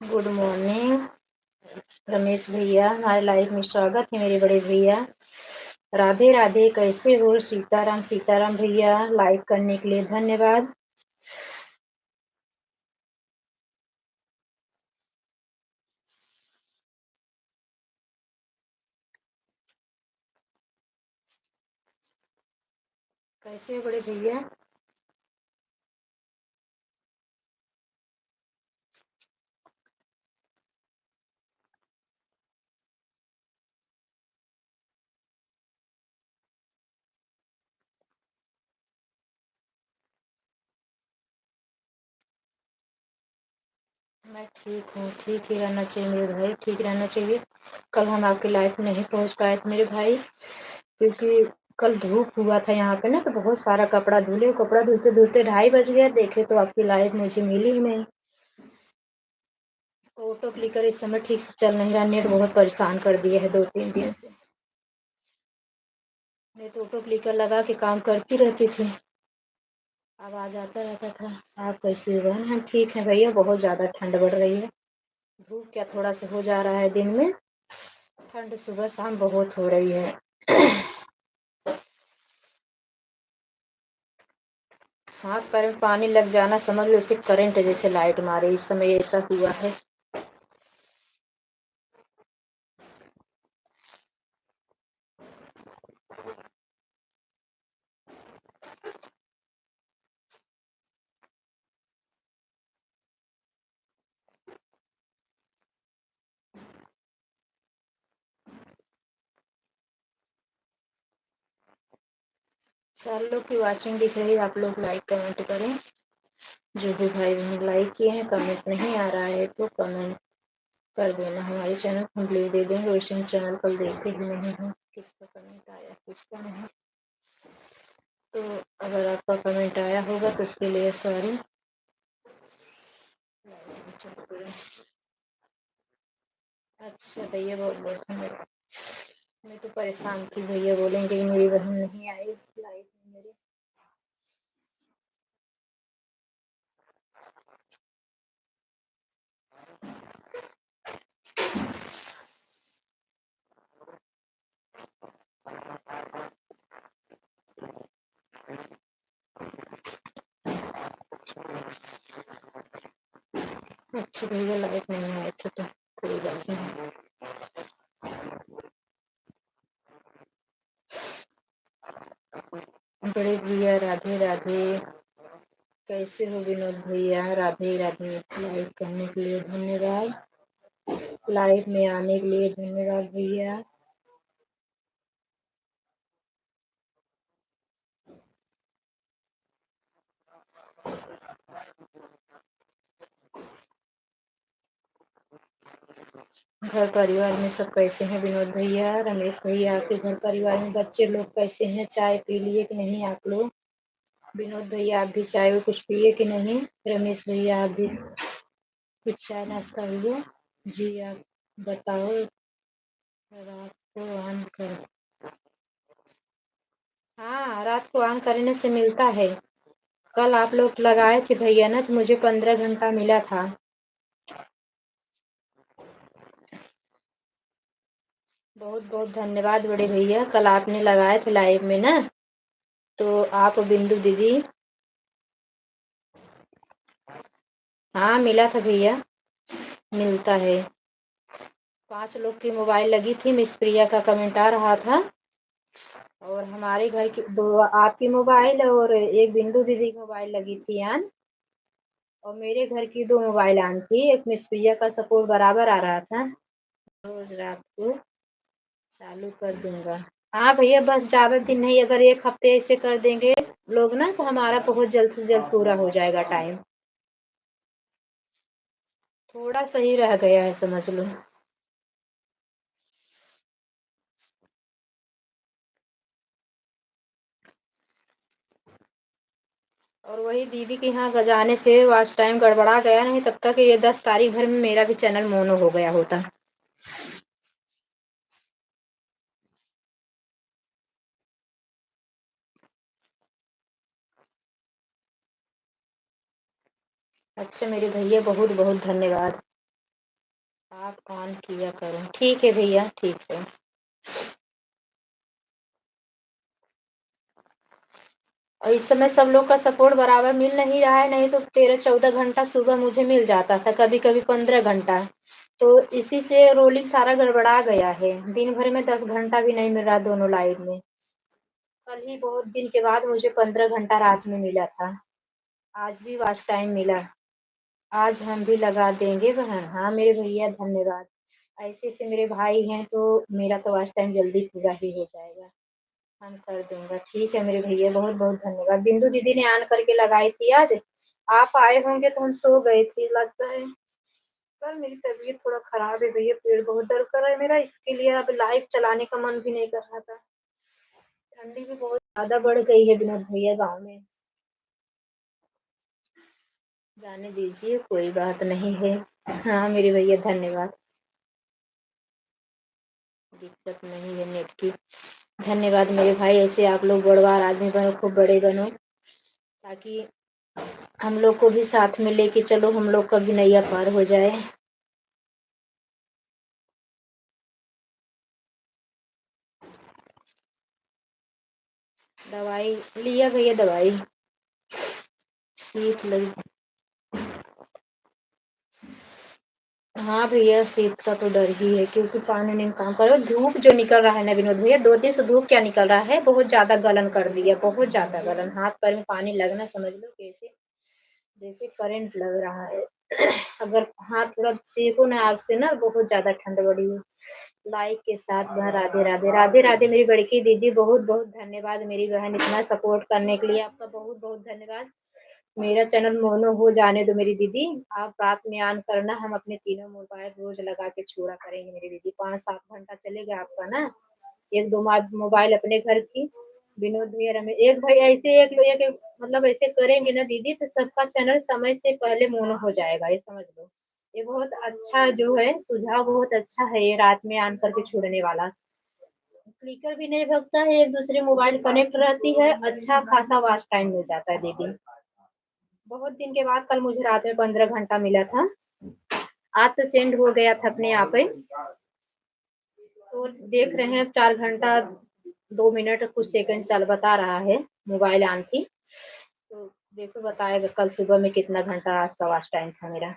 Good morning Ramesh भैया, हमारे life में स्वागत है मेरे बड़े भैया। राधे राधे, कैसे हो? सीताराम सीताराम भैया, लाइक करने के लिए धन्यवाद। कैसे हो बड़े भैया? मैं ठीक हूँ, ठीक ही रहना चाहिए मेरे भाई, ठीक रहना चाहिए। कल हम आपकी लाइफ में नहीं पहुँच पाए थे मेरे भाई, क्योंकि कल धूप हुआ था यहाँ पे ना, तो बहुत सारा कपड़ा धुले, कपड़ा धुलते धुलते 2:30 बज गया। देखे तो आपकी लाइफ मुझे मिली ही नहीं। ऑटो क्लिकर इस समय ठीक से चल नहीं रहा, नेट बहुत परेशान कर दिया है 2-3 दिन से। मैं तो ऑटो क्लिकर लगा के काम करती रहती थी, आवाज आता रहता था। आप कैसे हो? हम ठीक है भैया, बहुत ज्यादा ठंड बढ़ रही है। धूप क्या थोड़ा सा हो जा रहा है दिन में, ठंड सुबह शाम बहुत हो रही है। हाथ पैर में पानी लग जाना, समझ लो उसे करंट जैसे लाइट मारे, इस समय ऐसा हुआ है। चार लोग की वॉचिंग दिख रही है, आप लोग लाइक कमेंट करें। जो भी भाई बहन लाइक किए हैं, कमेंट नहीं आ रहा है तो कमेंट कर देना, हमारे चैनल कंप्लीट दे देंगे। वैसे हम चैनल कल देखते ही नहीं हैं किसका कमेंट आया किसका नहीं। तो अगर आपका कमेंट आया होगा तो उसके लिए सॉरी। अच्छा भैया, बहुत बहुत धन्यवाद। मैं तो परेशान थी, भैया बोलेंगे कि मेरी बहन नहीं आई लाइफ में मेरे। अच्छा भैया, लाइफ नहीं आए थे तो कोई बात नहीं। बड़े भैया राधे राधे, कैसे हो विनोद भैया? राधे राधे, लाइक करने के लिए धन्यवाद, लाइव में आने के लिए धन्यवाद भैया। घर परिवार में सब कैसे हैं विनोद भैया, रमेश भैया? आपके घर परिवार में बच्चे लोग कैसे हैं? चाय पी लिए कि नहीं आप लोग? विनोद भैया आप भी चाय कुछ पिए कि नहीं? रमेश भैया आप भी कुछ चाय नाश्ता हुआ? जी आप बताओ। रात को ऑन कर, हाँ रात को ऑन करने से मिलता है। कल आप लोग लगाए थे भैया ना, तो मुझे 15 घंटा मिला था। बहुत बहुत धन्यवाद बड़े भैया, कल आपने लगाए थे लाइव में ना, तो आप बिंदु दीदी। हाँ मिला था भैया, मिलता है। 5 लोग की मोबाइल लगी थी, मिस प्रिया का कमेंट आ रहा था, और हमारे घर की दो आपकी मोबाइल और एक बिंदु दीदी की मोबाइल लगी थी आन, और मेरे घर की 2 मोबाइल आन थी। एक मिस प्रिया का सपोर्ट बराबर आ रहा था। रोज रात को चालू कर दूंगा। हाँ भैया, बस ज्यादा दिन नहीं, अगर एक हफ्ते ऐसे कर देंगे लोग ना, तो हमारा बहुत जल्द से जल्द पूरा हो जाएगा टाइम। थोड़ा सही रह गया है समझ लो। और वही दीदी के यहाँ गजाने से वॉच टाइम गड़बड़ा गया, नहीं तब तक ये 10 तारीख भर में मेरा भी चैनल मोनो हो गया होता। अच्छा मेरे भैया, बहुत बहुत धन्यवाद। आप ऑन किया करो। ठीक है भैया, ठीक है। और इस समय सब लोग का सपोर्ट बराबर मिल नहीं रहा है, नहीं तो 13-14 घंटा सुबह मुझे मिल जाता था, कभी कभी 15 घंटा। तो इसी से रोलिंग सारा गड़बड़ा गया है, दिन भर में 10 घंटा भी नहीं मिल रहा दोनों लाइन में। कल ही बहुत दिन के बाद मुझे 15 घंटा रात में मिला था। आज भी वॉच टाइम मिला। आज हम भी लगा देंगे बहन। हाँ मेरे भैया, धन्यवाद। ऐसे से मेरे भाई हैं तो मेरा तो वॉच टाइम जल्दी पूरा ही हो जाएगा। हम कर दूंगा। ठीक है मेरे भैया, बहुत बहुत धन्यवाद। बिंदु दीदी ने ऑन करके लगाई थी आज। आप आए होंगे तो हम सो गए थे लगता है। कल मेरी तबीयत थोड़ा खराब है भैया, पेट बहुत दर्द कर रहा है मेरा, इसके लिए अब लाइव चलाने का मन भी नहीं कर रहा था। ठंडी भी बहुत ज्यादा बढ़ गई है विनोद भैया गाँव में। जाने दीजिए, कोई बात नहीं है। हाँ मेरे भैया, धन्यवाद। दिक्कत नहीं है नेट की। धन्यवाद मेरे भाई, ऐसे आप लोग बड़वार आदमी बनो, खूब बड़े बनो, ताकि हम लोग को भी साथ में लेके चलो, हम लोग का भी नैया पार हो जाए। दवाई लिया भैया, दवाई शीत लगी। हाँ भैया, शीत का तो डर ही है, क्योंकि पानी नहीं काम कर रहा। धूप जो निकल रहा है ना विनोद भैया, 2 दिन से धूप क्या निकल रहा है, बहुत ज्यादा गलन कर दिया, बहुत ज्यादा गलन। हाथ पैर में पानी लगना समझ लो कैसे, जैसे करंट लग रहा है। अगर हाथ थोड़ा सेको ना आग से ना, बहुत ज्यादा ठंड बढ़ी है। लाइक के साथ वह राधे राधे राधे राधे मेरी बड़की दीदी, बहुत बहुत धन्यवाद मेरी बहन, इतना सपोर्ट करने के लिए आपका बहुत बहुत धन्यवाद। मेरा चैनल मोनो हो जाने दो मेरी दीदी। आप रात में ऑन करना, हम अपने तीनों मोबाइल रोज लगा के छोड़ा करेंगे मेरी दीदी। 5-7 घंटा चलेगा आपका ना। एक दो मोबाइल अपने घर की, विनोद भैया में एक भाई, ऐसे एक लोग एक मतलब ऐसे करेंगे ना दीदी, तो सबका चैनल समय से पहले मोनो हो जाएगा, ये समझ लो। ये बहुत अच्छा जो है सुझाव, बहुत अच्छा है ये रात में ऑन करके छोड़ने वाला। क्लिकर भी नहीं भगता है, एक दूसरे मोबाइल कनेक्ट रहती है, अच्छा खासा वॉच टाइम मिल जाता है दीदी। बहुत दिन के बाद कल मुझे रात में 15 घंटा मिला था। आज तो सेंड हो गया था अपने आप ही। तो देख रहे हैं 4 घंटा 2 मिनट कुछ सेकंड चल बता रहा है, मोबाइल ऑन थी। तो देखो बताएगा कल सुबह में कितना घंटा आज का वॉच टाइम था मेरा।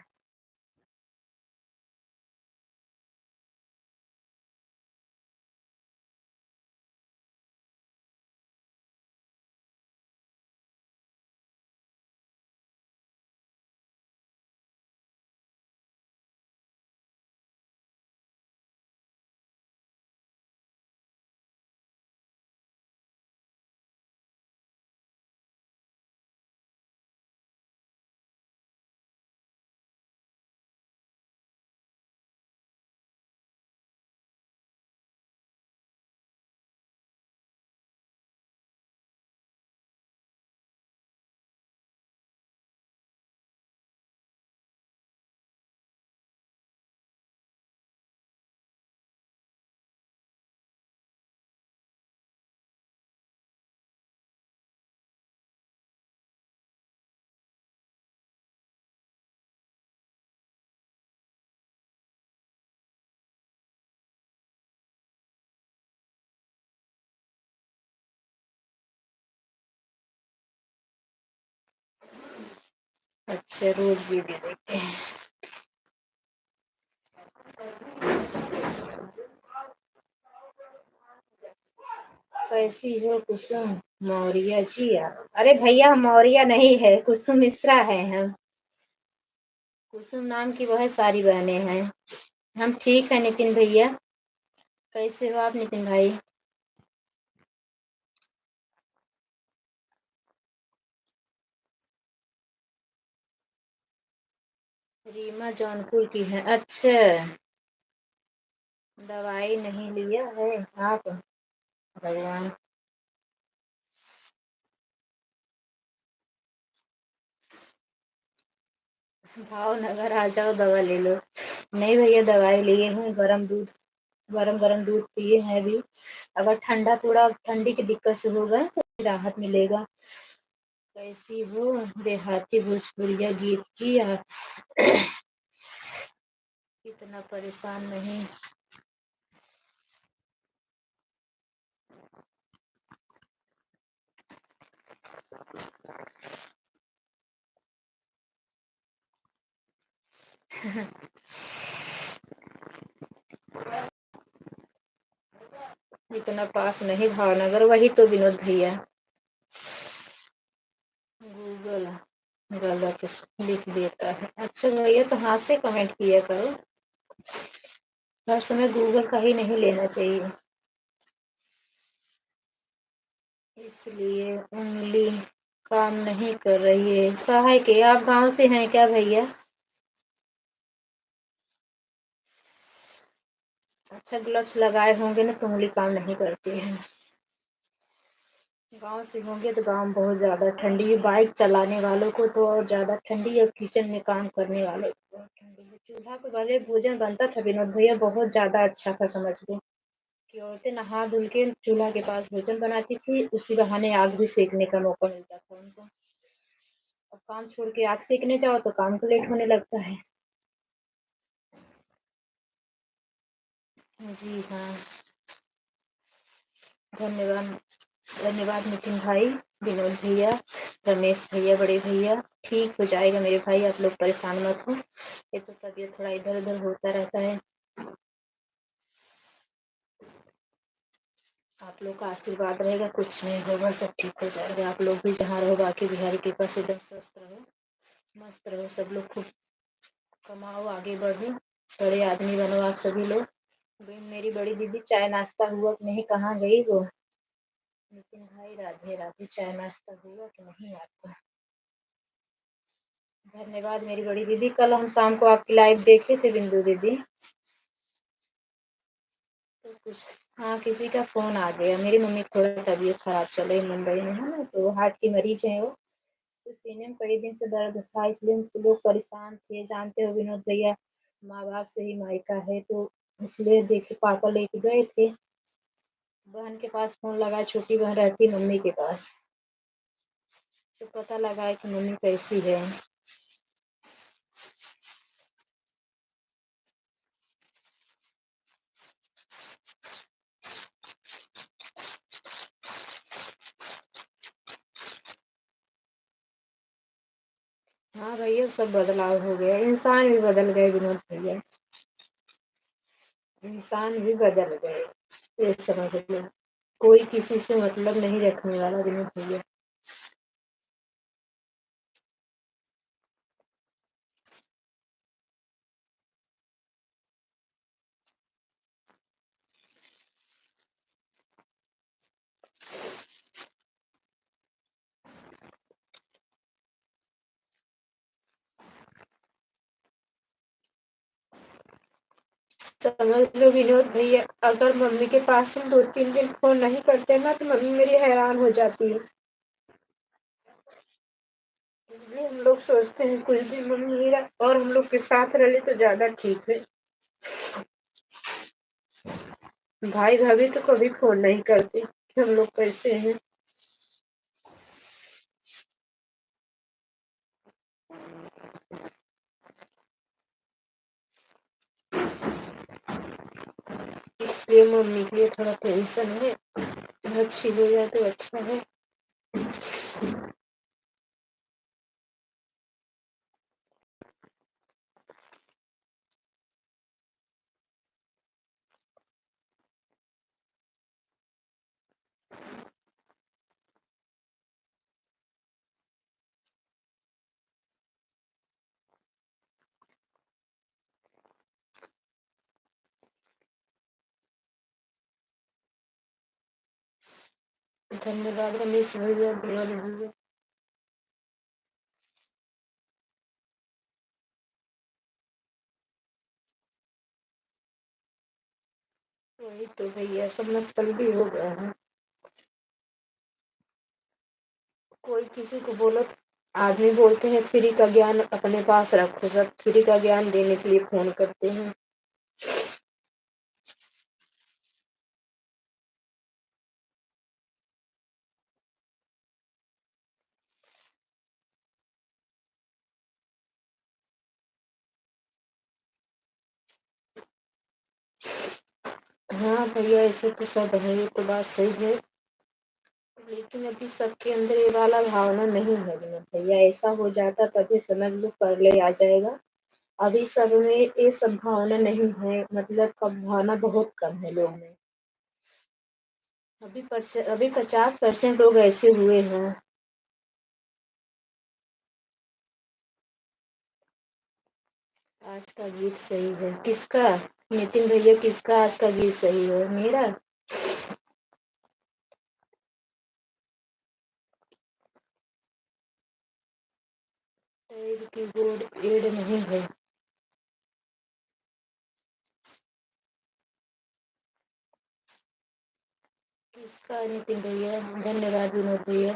अच्छा, रोज वीडियो देखते हैं। कैसी हो कुसुम मौर्य जी? अरे भैया, हम मौर्य नहीं है, कुसुम मिश्रा है हम। कुसुम नाम की बहुत सारी बहनें हैं। हम ठीक है नितिन भैया। कैसे हो आप नितिन भाई? रीमा जौनपुर की है, अच्छा। दवाई नहीं लिया है आप? भगवान। भावनगर आ जाओ, दवा ले लो। नहीं भैया, दवाई लिए हैं, गरम दूध, गरम गरम दूध पिए हैं अभी। अगर ठंडा थोड़ा ठंडी की दिक्कत से होगा तो राहत मिलेगा। कैसी हो देहाती भोजपुरिया गीत की आप? इतना परेशान नहीं। इतना पास नहीं भावनगर, वही तो विनोद भैया। गूगल गलत लिख देता है। अच्छा भैया, तो हाथ से कमेंट किया करो, हर समय गूगल का ही नहीं लेना चाहिए। इसलिए उंगली काम नहीं कर रही है। कहा है कि आप गांव से हैं क्या भैया? अच्छा, ग्लव्स लगाए होंगे ना तो उंगली काम नहीं करती है। गांव से होंगे तो गांव बहुत ज्यादा ठंडी है, बाइक चलाने वालों को तो और ज्यादा ठंडी, और किचन में काम करने वालों को बहुत ठंडी है। चूल्हा पे भले भोजन बनता था विनोद भैया, बहुत ज्यादा अच्छा था, समझ लो कि औरतें नहा धुल के चूल्हा के पास भोजन बनाती थी, उसी बहाने आग भी सेकने का मौका मिलता था उनको। अब काम छोड़ के आग सेकने जाओ तो काम को लेट होने लगता है। जी हाँ। धन्यवाद। धन्यवाद नितिन भाई, विनोद भैया, रमेश भैया, बड़े भैया। ठीक हो जाएगा मेरे भाई, आप लोग परेशान मत हो। ये तो तबीयत थोड़ा इधर उधर होता रहता है। आप लोग का आशीर्वाद रहेगा, कुछ नहीं होगा, सब ठीक हो जाएगा। आप लोग भी जहाँ रहो, बाकी बिहारी के पास एकदम स्वस्थ रहो, मस्त रहो, सब लोग खूब कमाओ, आगे बढ़ो, बड़े आदमी बनो आप सभी लोग। मेरी बड़ी दीदी, चाय नाश्ता हुआ कि नहीं, कहाँ गई वो? नितिन भाई, राधे राधे। चाय नाश्ता हुआ कि नहीं आपका? धन्यवाद मेरी बड़ी दीदी। कल हम शाम को आपकी लाइव देखे थे बिंदु दीदी। तो कुछ, हाँ, किसी का फोन आ गया। मेरी मम्मी की थोड़ा तबीयत खराब चल रही, मुंबई में है ना, तो हार्ट की मरीज है वो। तो सीने में कई दिन से दर्द था, इसलिए हम लोग परेशान थे। जानते हो विनोद भैया, माँ बाप से ही मायका है, तो इसलिए देखे पापा लेके गए थे। बहन के पास फोन लगाया, छोटी बहन रहती मम्मी के पास, तो पता लगा कि मम्मी कैसी है। हाँ भैया, सब बदलाव हो गया, इंसान भी बदल गए विनोद भैया, इंसान भी बदल गए। ये समझ लो, कोई किसी से मतलब नहीं रखने वाला विनोद भैया। समझ लो विनोद भैया, अगर मम्मी के पास हम 2-3 दिन फोन नहीं करते ना तो मम्मी मेरी हैरान हो जाती है। इसलिए हम लोग सोचते हैं कुछ दिन मम्मी मेरा और हम लोग के साथ रहे तो ज्यादा ठीक है। भाई भाभी तो कभी फोन नहीं करते कि हम लोग कैसे हैं। इसलिए मम्मी के लिए थोड़ा टेंशन है, अच्छी हो जाए तो अच्छा है। धन्यवाद रमेश भैया, विनोद भैया। वही तो भैया, सब मतलबी हो गया है। कोई किसी को बोलो, आदमी बोलते हैं फ्री का ज्ञान अपने पास रखो, सब फ्री का ज्ञान देने के लिए फोन करते हैं। हाँ भैया, ऐसे तो सब है, ये तो बात सही है। लेकिन अभी सबके अंदर ये वाला भावना नहीं है विनोद भैया। ऐसा हो जाता तभी समझ लो पहले आ जाएगा। अभी सब में ये सब भावना नहीं है, मतलब कम भावना बहुत कम है लोग में। अभी 50% लोग ऐसे हुए हैं। आज का गीत सही है किसका? नितिन भैया, किसका आज का गीत सही है? मेरा। पैर की गोड़ एड़ नहीं है। किसका? नितिन भैया धन्यवाद, विनोद भैया,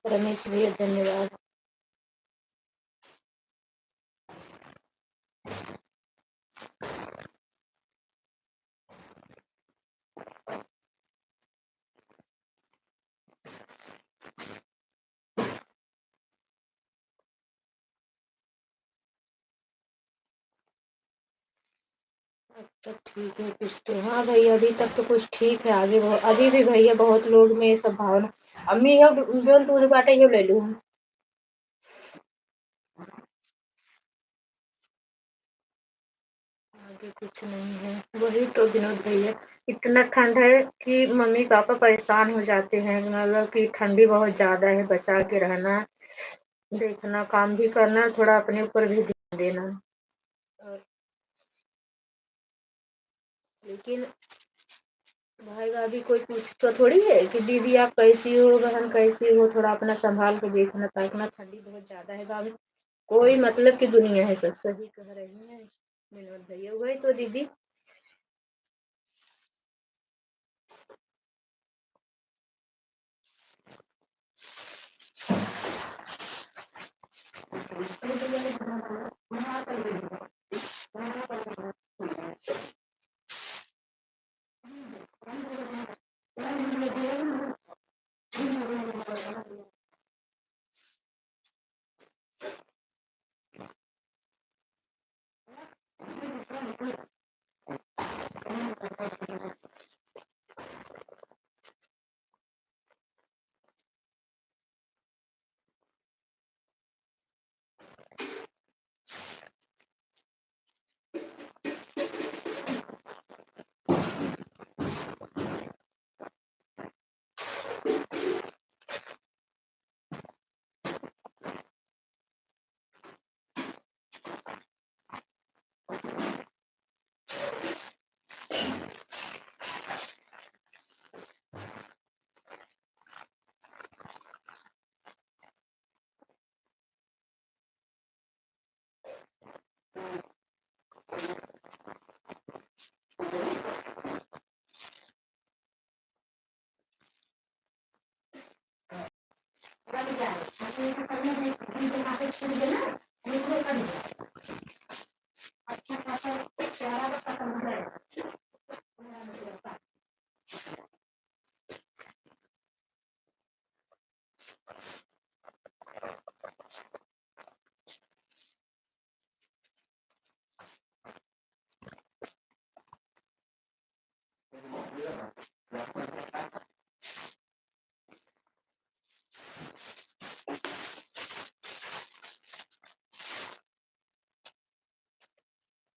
रमेश भैया धन्यवाद। तब ठीक है कुछ तो। हाँ भैया, अभी तक तो कुछ ठीक है। आगे अभी भी भैया बहुत लोग में ये सब भावना। अम्मी यो जोन दूध बाटे यो ले लूं। आगे कुछ नहीं है। वही तो विनोद भैया, इतना ठंड है कि मम्मी पापा परेशान हो जाते हैं, मतलब कि ठंडी बहुत ज्यादा है, बचा के रहना, देखना, काम भी करना, थोड़ा अपने ऊपर भी ध्यान देना। और लेकिन भाई भाभी कोई पूछता थोड़ी है कि दीदी आप कैसी हो, बहन कैसी हो, थोड़ा अपना संभाल के देखना ताकना, ठंडी बहुत ज्यादा है भाभी। कोई मतलब की दुनिया है, सब सही कह रही है विनोद भैया। वही तो दीदी।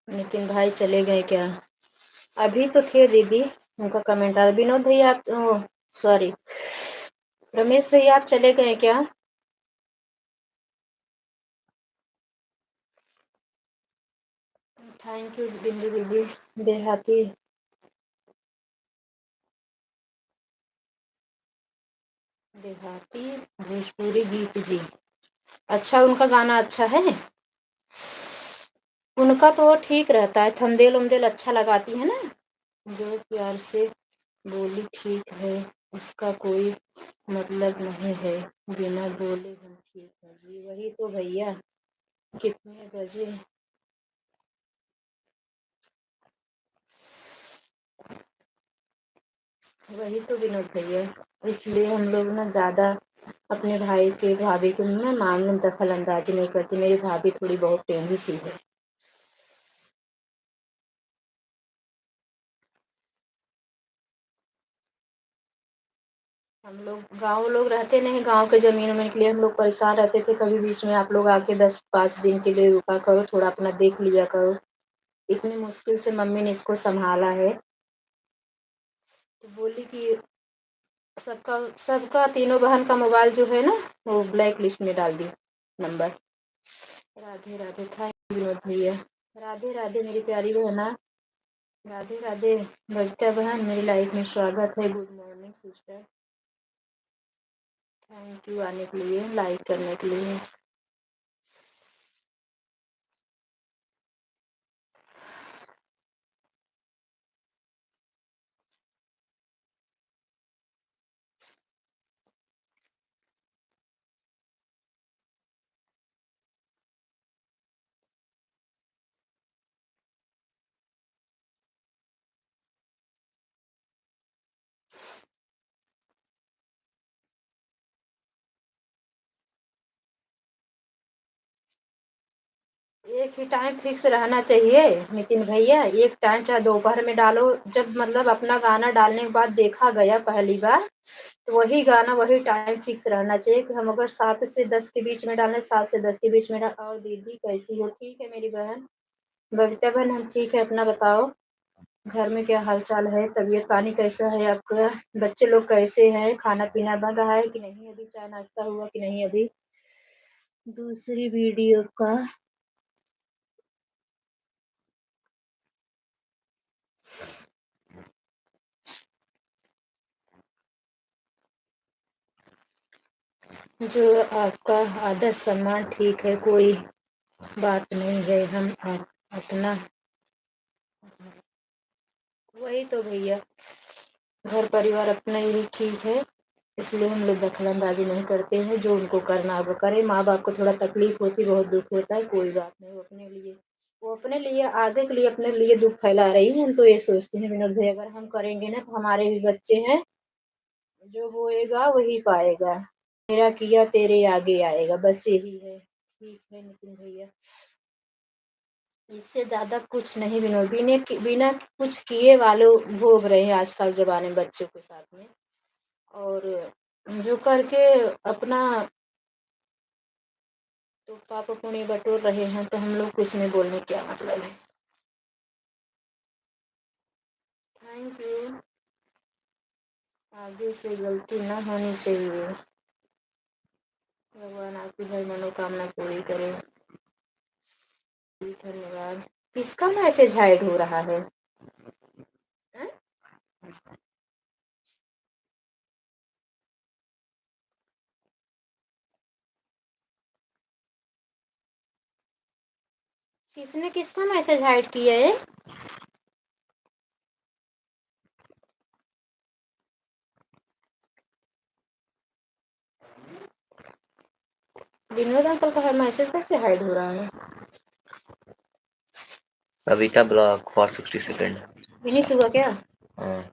नितिन भाई चले गए क्या? अभी तो थे दीदी, उनका कमेंट आ। विनोद भैया आप, सॉरी, रमेश भैया आप चले गए क्या? थैंक यू बिंदु दीदी। देहाती। देहाती भोजपुरी गीत जी। अच्छा, उनका गाना अच्छा है। उनका तो ठीक रहता है, थंदेल उमदेल अच्छा लगाती है ना। जो प्यार से बोली ठीक है, उसका कोई मतलब नहीं है, बिना बोले हम ठीक है जी। वही तो भैया। कितने बजे? वही तो विनोद भैया। इसलिए हम लोग ना ज्यादा अपने भाई के भाभी के ना मामले में दखल अंदाजी नहीं करती। मेरी भाभी थोड़ी बहुत टेढ़ी सी है। हम लोग गाँव लोग रहते नहीं, गाँव के ज़मीन वमीन के लिए हम लोग परेशान रहते थे, कभी बीच में आप लोग आके 10-5 दिन के लिए रुका करो, थोड़ा अपना देख लिया करो। इतनी मुश्किल से मम्मी ने इसको सँभाला है। तो बोली कि सबका सबका तीनों बहन का मोबाइल जो है ना, वो ब्लैक लिस्ट में डाल दी नंबर। राधे राधे, था विनोद भैया। राधे राधे मेरी प्यारी बहना। राधे राधे बबीता बहन, मेरी लाइफ में स्वागत है। Good morning sister. Thank you आने के लिए, लाइक करने के लिए। एक ही टाइम फिक्स रहना चाहिए नितिन भैया। एक टाइम चाहे दोपहर में डालो, जब मतलब अपना गाना डालने के बाद देखा गया पहली बार, तो वही गाना वही टाइम फिक्स रहना चाहिए कि हम अगर 7 से 10 के बीच में डालें, 7 से 10 के बीच में डाल। और दीदी कैसी हो? ठीक है मेरी बहन बबीता बहन, हम ठीक है। अपना बताओ, घर में क्या हाल चाल है? तबीयत पानी कैसा है आपका? बच्चे लोग कैसे हैं? खाना पीना बन रहा है कि नहीं? अभी चाय नाश्ता हुआ कि नहीं? अभी दूसरी वीडियो का जो आपका आदर सम्मान ठीक है, कोई बात नहीं है। हम अपना वही तो भैया, घर परिवार अपना ही ठीक है, इसलिए हम लोग दखलंदाजी नहीं करते हैं। जो उनको करना वो करे। माँ बाप को थोड़ा तकलीफ होती, बहुत दुख होता है, कोई बात नहीं। वो अपने लिए आगे के लिए अपने लिए दुख फैला रही है। हम तो ये सोचते हैं विनोद भाई, अगर हम करेंगे ना तो हमारे भी बच्चे हैं, जो होएगा वही पाएगा। मेरा किया तेरे आगे आएगा, बस यही है। ठीक है नितिन भैया, इससे ज्यादा कुछ नहीं। विनोद बिना कुछ किए वालों भोग रहे हैं आजकल जमाने में बच्चों के साथ में। और जो करके अपना तो पाप पुण्य बटोर रहे हैं, तो हम लोग को इसमें बोलने क्या मतलब है। Thank you. आगे से गलती ना होनी चाहिए। भगवान आपकी हर मनोकामना पूरी करे। धन्यवाद। किसका मैसेज हाइड हो रहा है? हैं? किसने किसका मैसेज हाइड किया है? विनोद अंकल का मैसेज कैसे हाइड हो रहा है? कविता ब्लॉक फॉर 60 सेकंड। फिनिश हुआ क्या? हाँ।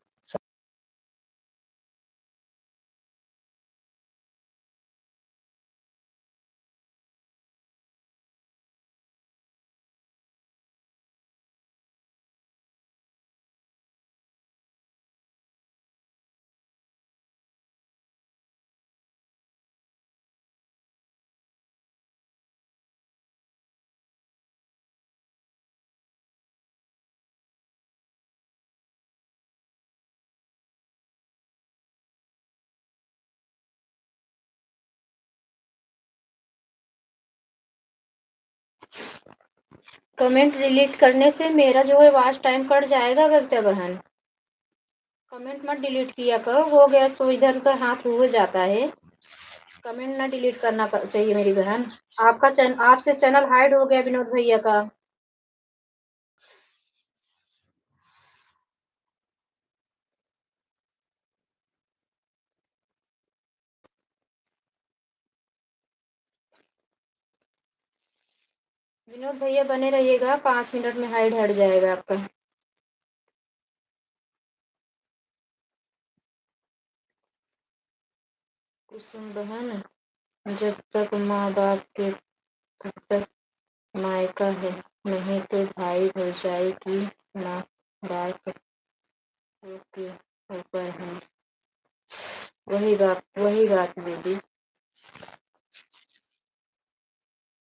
कमेंट डिलीट करने से मेरा जो है वॉच टाइम कट जाएगा बबीता बहन। कमेंट मत डिलीट किया करो, हो गया सो इधर उधर हाथ हो जाता है। कमेंट ना डिलीट करना चाहिए मेरी बहन। आपसे चैनल हाइड हो गया विनोद भैया का। विनोद भैया बने रहिएगा, 5 मिनट में हाइड हट जाएगा आपका। कुसुम बहन, जब तक माँ बाप के तब तक मायका है, नहीं तो भाई भौजाई की नाक बात के ऊपर है। वही बात दीदी।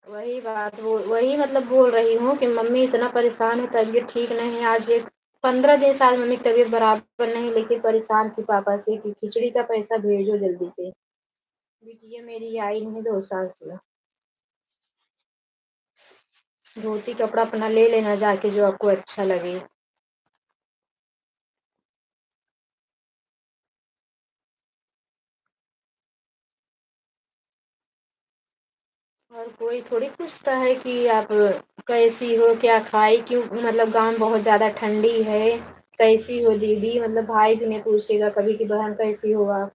वही मतलब बोल रही हूँ कि मम्मी इतना परेशान है, तबीयत ठीक नहीं है। आज एक 15 दिन से आज मम्मी की तबीयत बराबर नहीं, लेकिन परेशान थी पापा से कि खिचड़ी का पैसा भेजो जल्दी से। बिटिया मेरी आई नहीं 2 साल से। धोती कपड़ा अपना ले लेना जाके जो आपको अच्छा लगे। और कोई थोड़ी पूछता है कि आप कैसी हो, क्या खाई, क्यों मतलब गाँव में बहुत ज़्यादा ठंडी है, कैसी हो दीदी, मतलब भाई भी नहीं पूछेगा कभी कि बहन कैसी हो आप।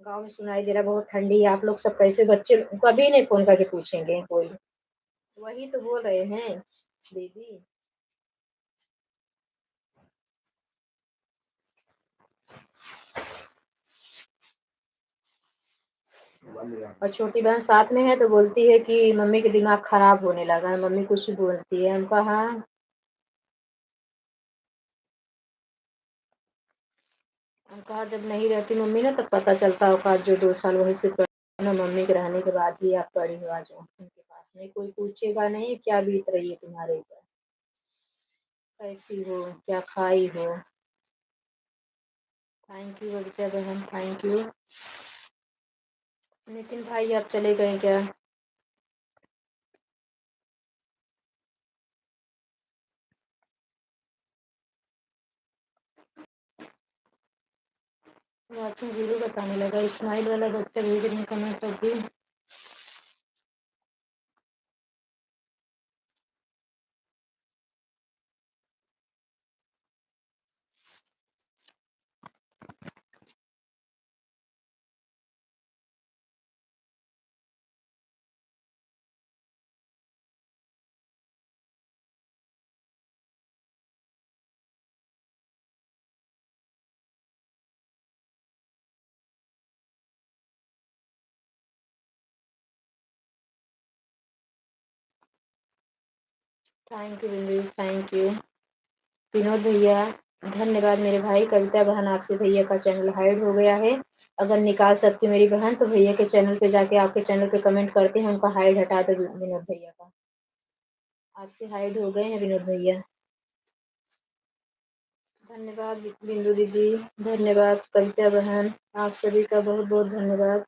गाँव में सुनाई दे रहा बहुत ठंडी है, आप लोग सब कैसे, बच्चे कभी नहीं फ़ोन करके पूछेंगे कोई। वही तो बोल रहे हैं दीदी। और छोटी बहन साथ में है तो बोलती है कि मम्मी का दिमाग खराब होने लगा है, मम्मी कुछ भी बोलती है। हम कहा हाँ, हम कहा जब नहीं रहती मम्मी ना तब पता चलता होगा, जो 2 साल वहीं से ना मम्मी के रहने के बाद ही आप पड़ी हो आज उनके पास में, कोई पूछेगा नहीं क्या बीत रही है तुम्हारे ऊपर, कैसी हो, क्या खाई हो। थैंक यू बबीता बहन, थैंक यू। नितिन भाई आप चले गए क्या? वाचिंग वीडियो बताने लगा, स्माइल वाला बच्चा भेज रहे हैं कमेंट तब भी। थैंक यू बिंदु, थैंक यू विनोद भैया, धन्यवाद मेरे भाई। कविता बहन आपसे भैया का चैनल हाइड हो गया है, अगर निकाल सकती मेरी बहन तो भैया के चैनल पे जाके आपके चैनल पे कमेंट करते हैं, उनका हाइड हटा दो विनोद भैया का। आपसे हाइड हो गए हैं विनोद भैया। धन्यवाद बिंदु दीदी, धन्यवाद कविता बहन, आप सभी का बहुत बहुत धन्यवाद।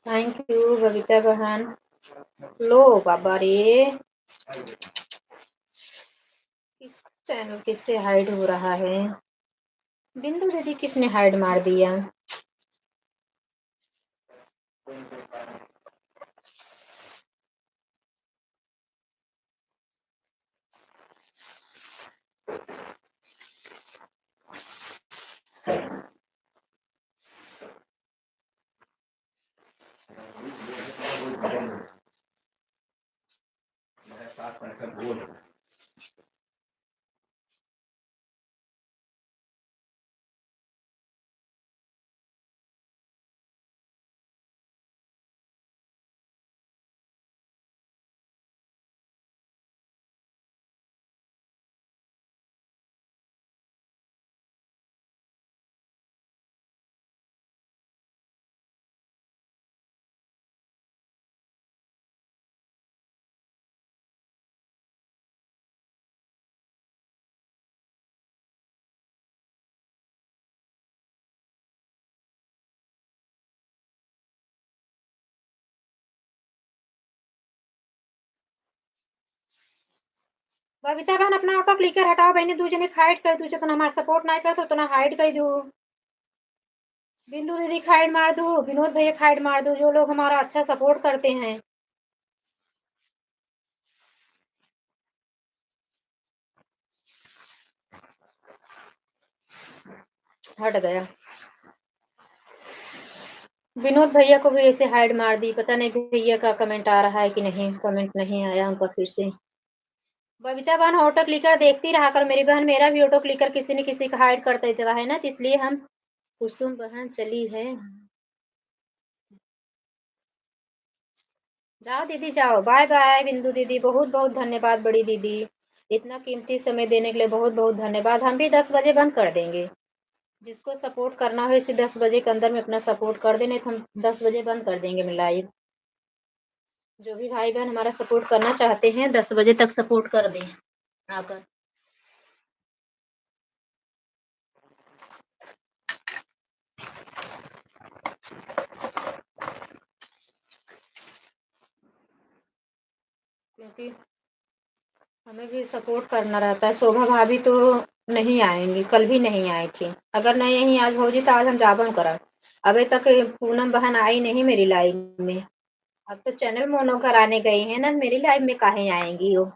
थैंक यू बबीता बहन। लो बाबा रे, किस चैनल किससे हाइड हो रहा है? बिंदु दीदी किसने हाइड मार दिया? बबीता बहन अपना ऑटो क्लिकर हटाओ बहनी, दूजे ने हाइड कर दूजे तो हमारा सपोर्ट नहीं करते तो ना हाइड कर दू। बिंदु दीदी हाइड मार दू, विनोद भैया हाइड मार दू, जो लोग हमारा अच्छा सपोर्ट करते हैं। हट गया। विनोद भैया को भी ऐसे हाइड मार दी, पता नहीं भैया का कमेंट आ रहा है कि नहीं। कमेंट नहीं आया उनका फिर से। बबीता बहन ऑटो क्लिकर देखती रहा कर मेरी बहन, मेरा भी ऑटो क्लिकर किसी न किसी का हाइड करता ही चला है ना, तो इसलिए हम। कुसुम बहन चली है। जाओ दीदी जाओ, बाय बाय बिंदु दीदी, बहुत बहुत धन्यवाद बड़ी दीदी। इतना कीमती समय देने के लिए बहुत बहुत धन्यवाद। हम भी 10 बजे बंद कर देंगे। जिसको सपोर्ट करना हो इसे 10 बजे के अंदर में अपना सपोर्ट कर देने, तो हम 10 बजे बंद कर देंगे मैं लाइव। जो भी भाई बहन हमारा सपोर्ट करना चाहते हैं 10 बजे तक सपोर्ट कर दें आकर। क्योंकि हमें भी सपोर्ट करना रहता है। शोभा भाभी तो नहीं आएंगी, कल भी नहीं आई थी। अगर नहीं यही आज भौजी तो आज हम जाबन करब। अभी तक पूनम बहन आई नहीं मेरी लाइव में। अब तो चैनल मोनो कराने गई है ना, मेरी लाइव में काहे आएंगी वो।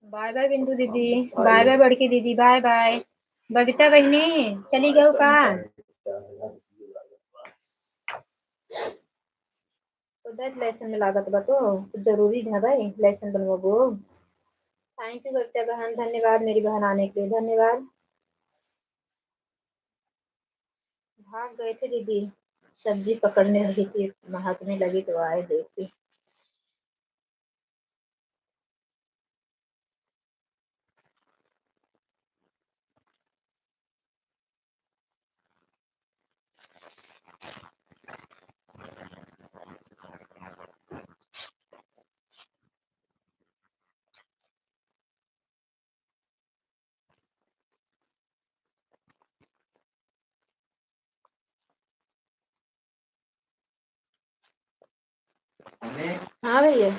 बाय बाय बिंदु दीदी, बाय बाय बड़की दीदी, बाय बाय। बबीता बहनी चली गयो का। तो दस लेसन में लागत बा तो कुछ जरूरी है भाई लेसन बनवाबो। थैंक यू बबीता बहन, धन्यवाद मेरी बहन आने के लिए, धन्यवाद। भाग गए थे दीदी, सब्जी पकड़ने लगी थी, महकने लगी तो आए देखी। हाँ भैया।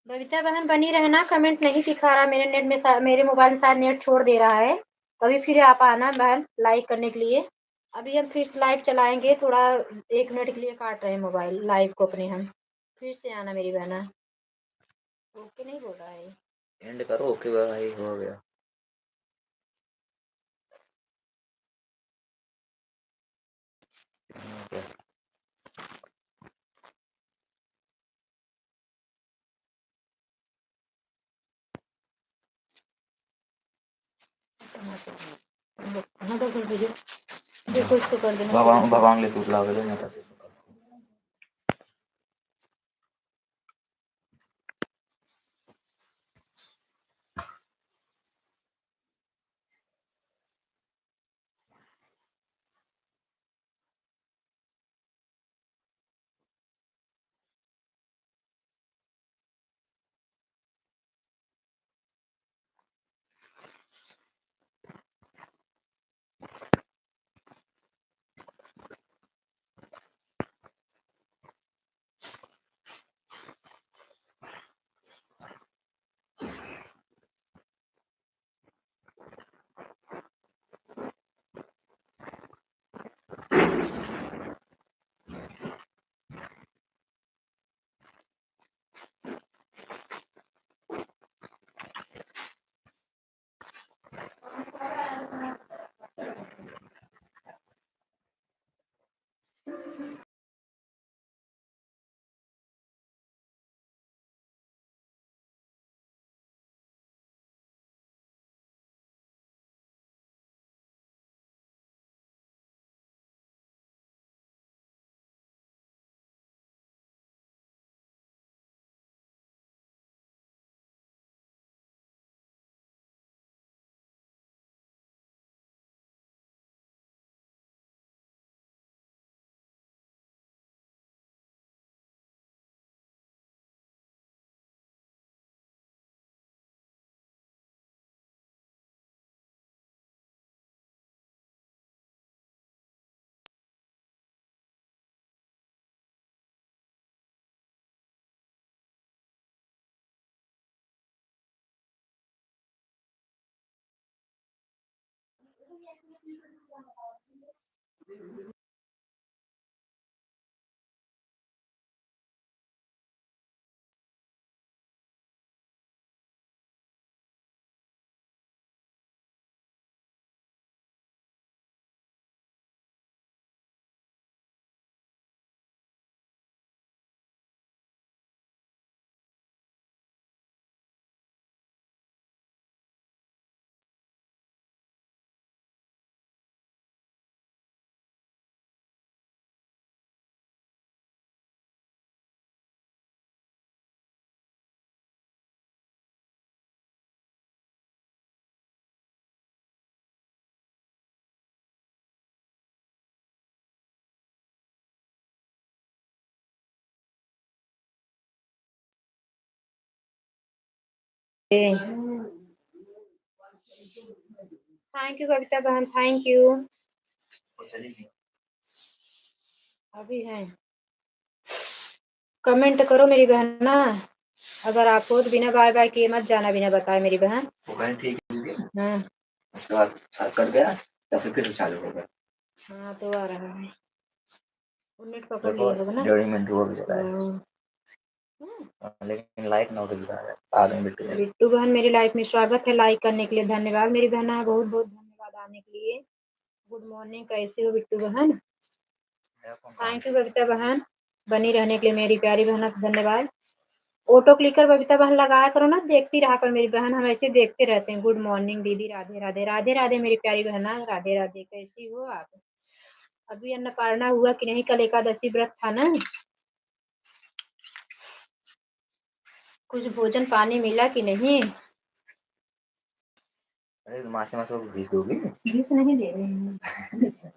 बबीता बहन बनी रहना, कमेंट नहीं दिखा रहा मेरे नेट में, मेरे मोबाइल में शायद नेट छोड़ दे रहा है। कभी फिर आप आना बहन लाइक करने के लिए। अभी हम फिर से लाइव चलाएंगे, थोड़ा 1 मिनट के लिए काट रहे हैं मोबाइल लाइव को अपने हम। फिर से आना मेरी बहना। ओके नहीं बोल रहा है। एंड करो। ओके भाई हो गया। Okay. हाँ तो कर दीजिए, देखो इसको कर देना। भगवान ले टूट लाओगे तो मैं थैंक यू कविता बहन, थैंक यू। अभी है, कमेंट करो मेरी बहन ना। अगर आप हो तो बिना बाय बाय किए मत जाना, बिना बताए मेरी बहन। ठीक है। हाँ उसके बाद कट गया तब से फिर चालू हो गया। हाँ तो आ रहा है, नेट पकड़ लिया होगा ना। 1.5 मिनट हुआ भी चला है लेकिन लाइक ना हो रहा है। आ गए बिट्टू बहन मेरी लाइफ में स्वागत है, लाइक करने के लिए धन्यवाद मेरी बहना, बहुत बहुत धन्यवाद आने के लिए। गुड मॉर्निंग, कैसे हो बिट्टू बहन? थैंक यू कविता बहन, बनी रहने के लिए मेरी प्यारी बहन, धन्यवाद। ऑटो क्लिकर बबीता बहन लगाया करो ना, देखती रहा करो मेरी बहन, हम ऐसे देखते रहते हैं। गुड मॉर्निंग दीदी, राधे राधे, राधे राधे मेरी प्यारी बहना, राधे राधे, कैसी हो आप? अभी अन्नपूर्णा हुआ कि नहीं? कल एकादशी व्रत था ना? कुछ भोजन पानी मिला कि नहीं? अरे मासे मासे को घी दोगी? घिस नहीं दे रहे हैं।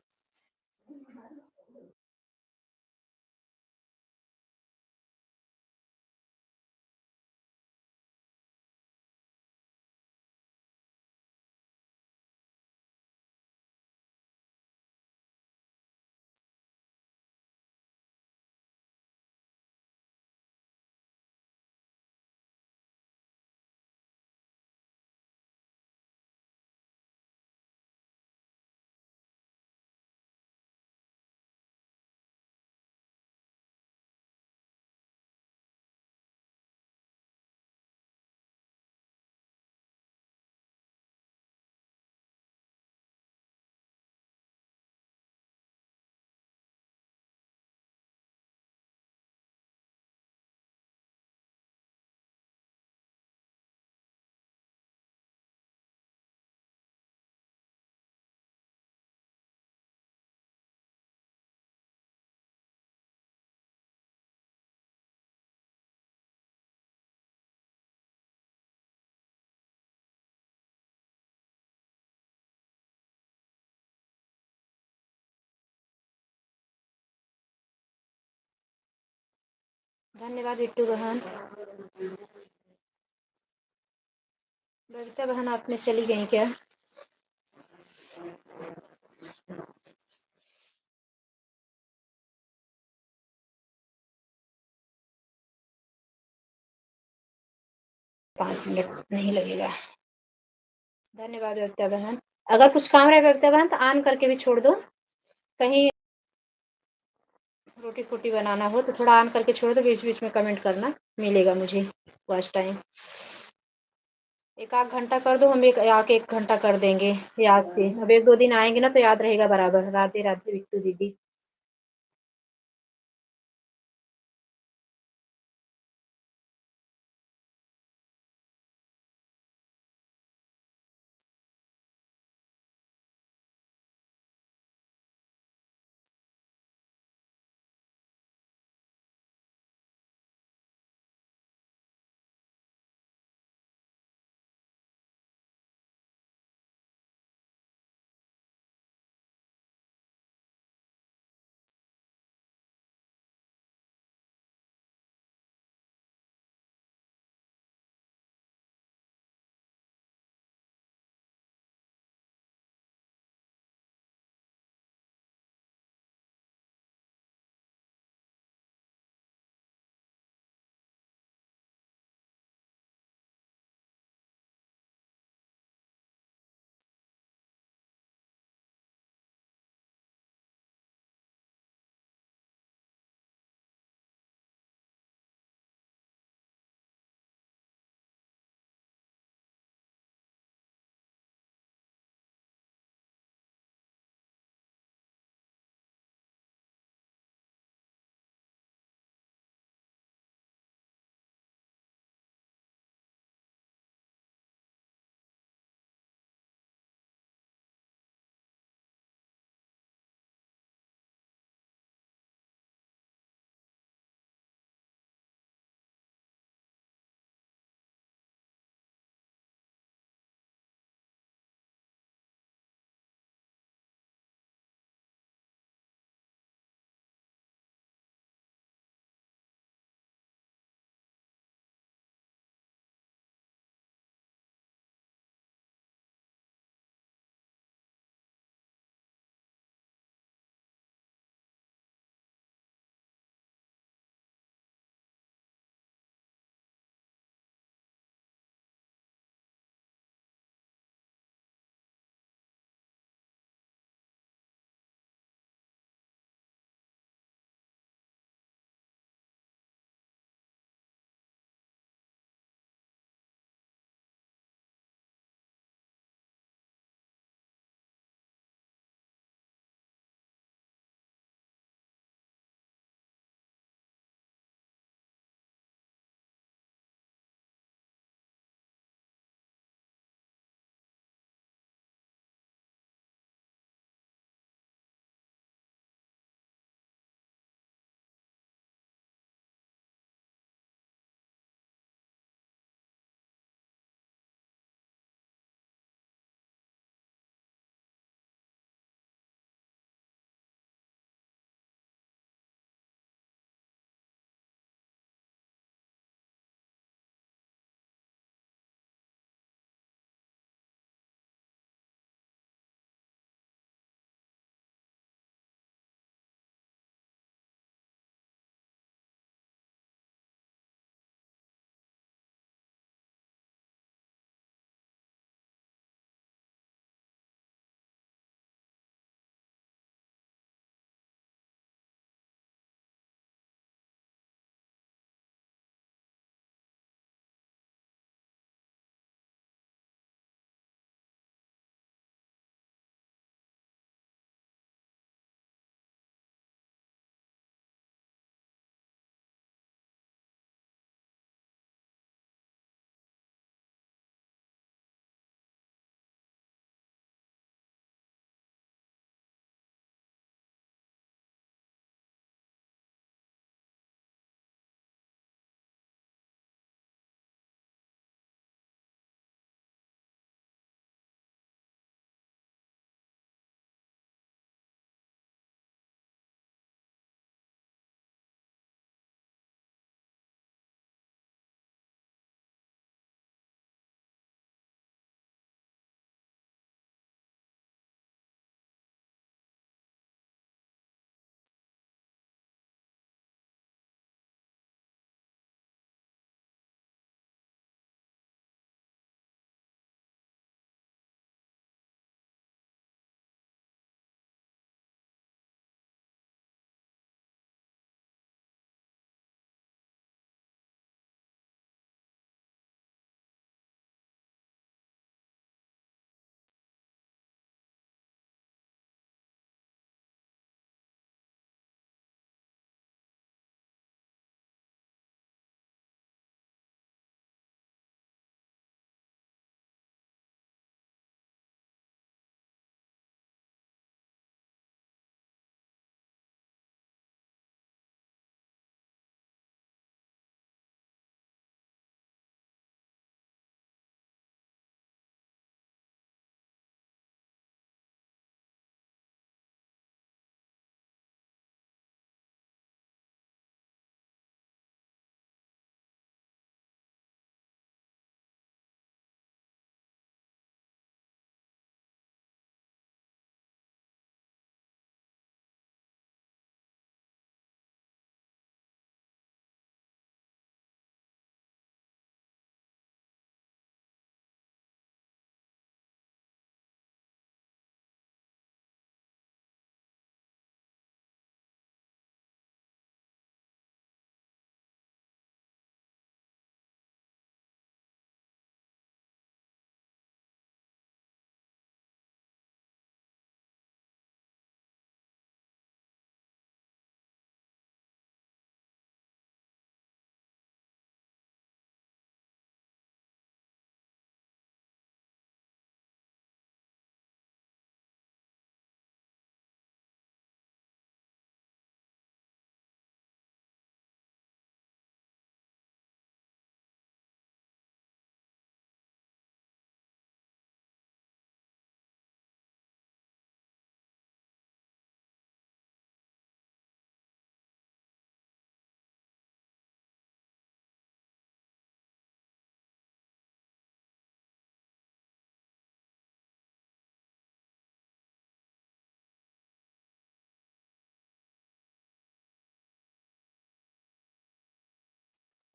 धन्यवाद बिट्टू बहन। बबीता बहन आप में चली गई क्या? पाँच मिनट नहीं लगेगा। धन्यवाद बबीता बहन। अगर कुछ काम रहे बबीता बहन तो ऑन करके भी छोड़ दो। कहीं रोटी फोटी बनाना हो तो थोड़ा ऑन करके छोड़ दो, बीच बीच में कमेंट करना, मिलेगा मुझे वॉच टाइम। एक आध घंटा कर दो, हम एक आके 1 घंटा कर देंगे याद से। अब 1-2 दिन आएंगे ना तो याद रहेगा बराबर। राधे राधे बिट्टू दीदी।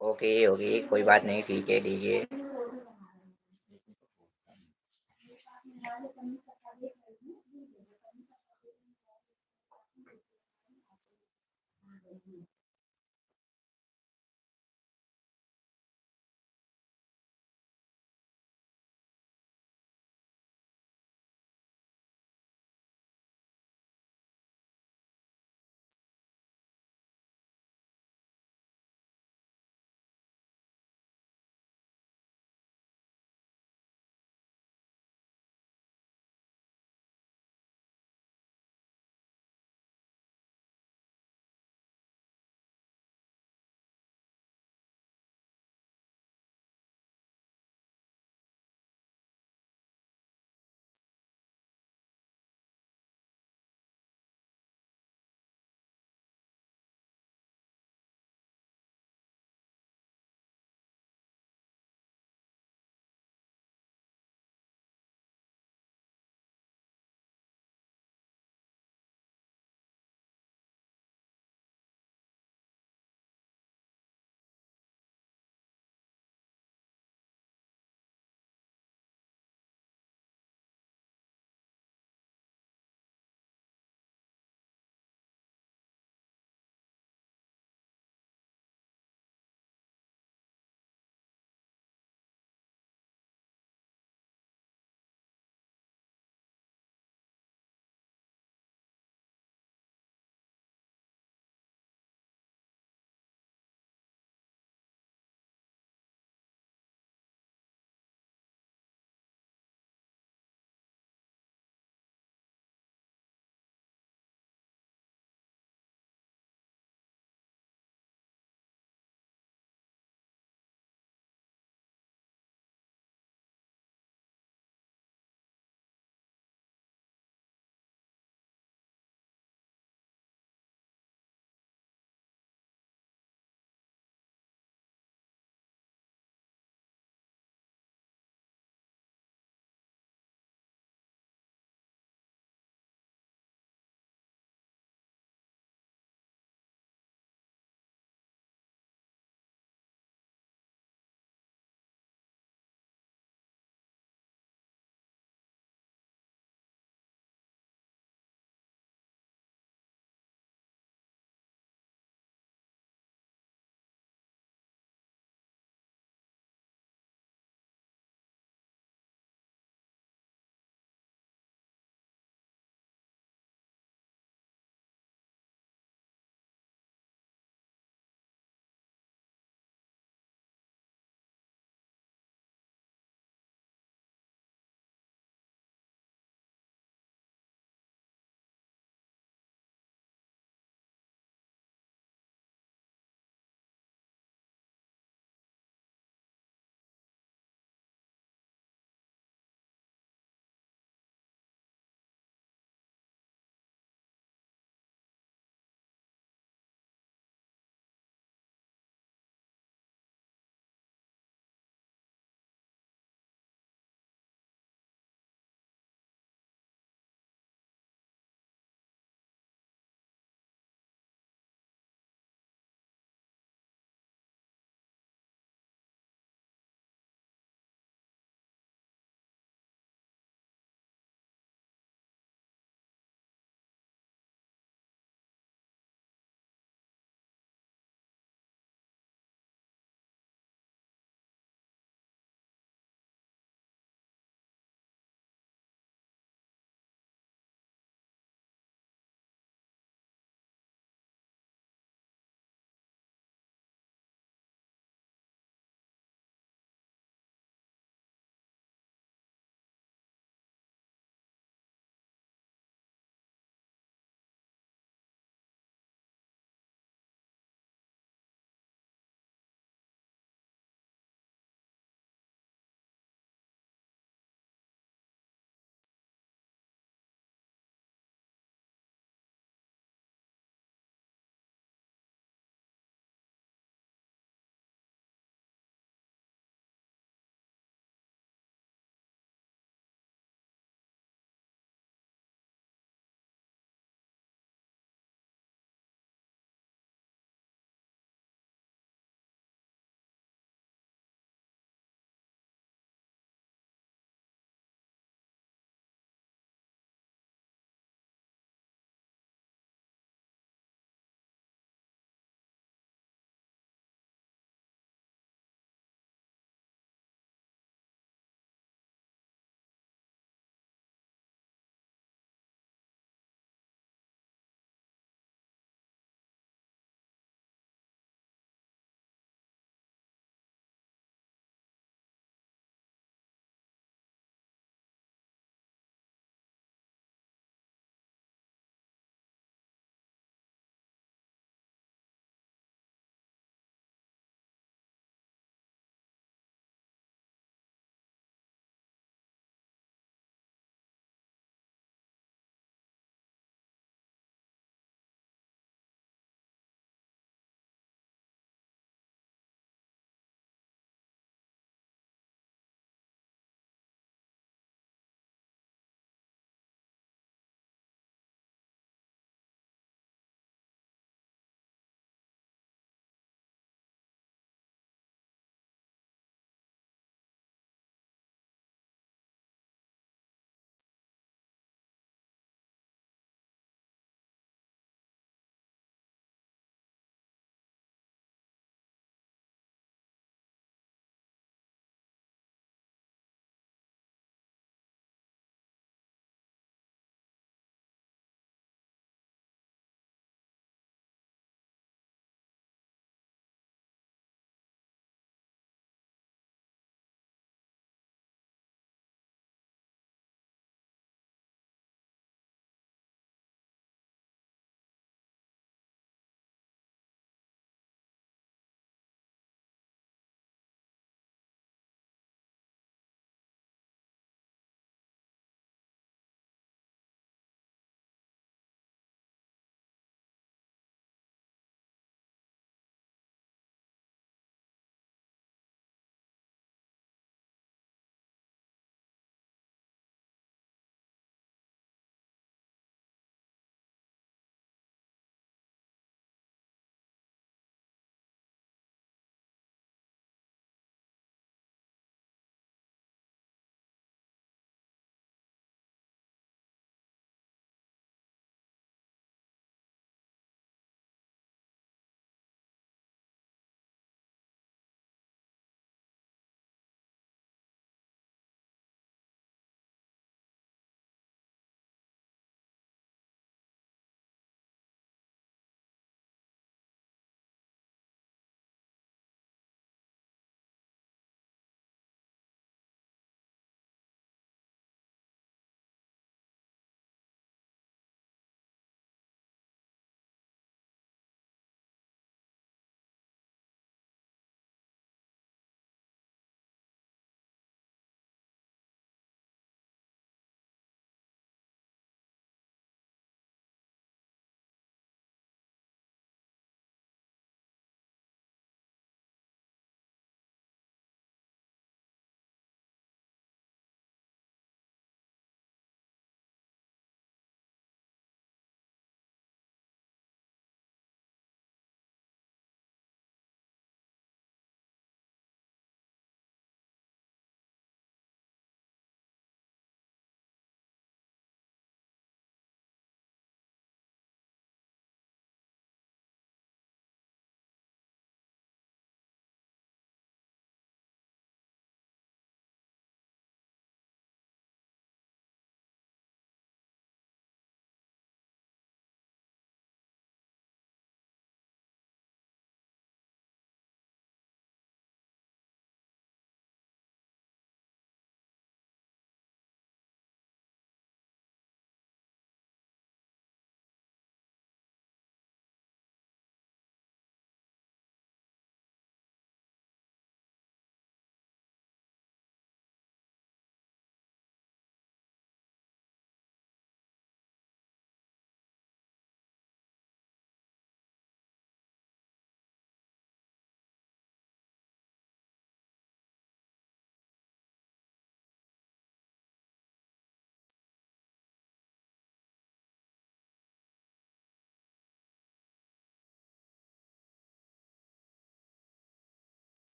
ओके ओके, कोई बात नहीं, ठीक है।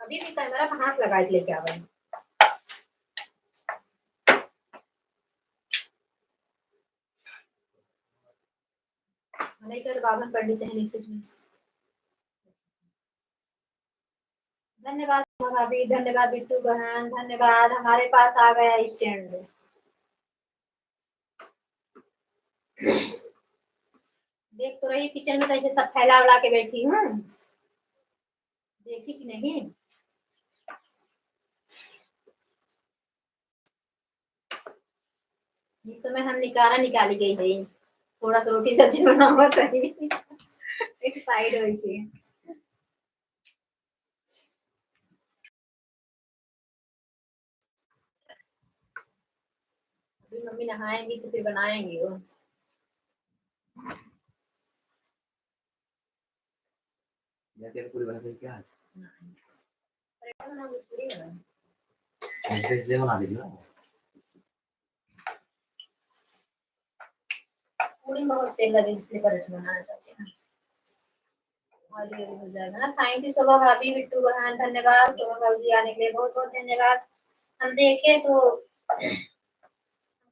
अभी भी कैमरा पे हाथ लगा के लेके आवे नहीं कर बावन पंडित है नीचे में। धन्यवाद भाभी, धन्यवाद बिट्टू बहन, धन्यवाद। हमारे पास आ गया स्टैंड। देख तो रही किचन में कैसे सब फैला उला के बैठी हूँ, देखी कि नहीं। इस समय हम निकाली गई है, थोड़ा सा रोटी सब्जी बनाऊंगा कहीं एक साइड हुई थी। अभी मम्मी नहाएंगी तो फिर बनाएंगी वो। पूरी बना दी क्या? पराठा बनाऊंगी, पूरी बनाऊंगी। ऐसे बना दी ना। पूरी बहुत तेल लगे इसलिए पराठा बनाना चाहती हूँ। ऑयली हो जाएगा ना। थैंक यू शोभा भाभी, बिट्टू बहन, धन्यवाद। शोभा भाभी आने के लिए बहुत बहुत धन्यवाद। हम देखे तो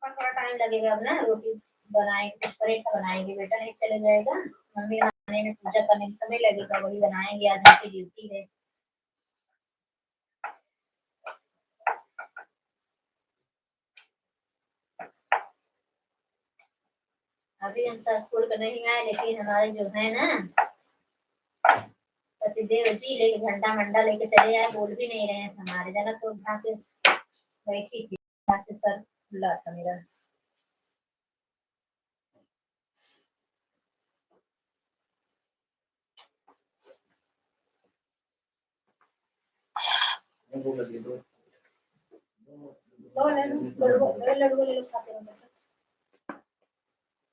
थोड़ा टाइम लगेगा अब ना, रोटी बनाएंगे, पराठा बनाएंगे, बेटा नहीं चले जाएगा। मम्मी बनाने में, पूजा करने में समय लगेगा, वही बनाएंगे, आज उनकी ड्यूटी है। अभी हम स्कूल का नहीं आए, लेकिन हमारे जो है ना पतिदेव जी लेके घंटा मंडा लेके चले आए, बोल भी नहीं रहे हैं हमारे। जाना तो उठा के बैठी थी, सर खुला था मेरा। लड्डू ले लो, खाते रहो।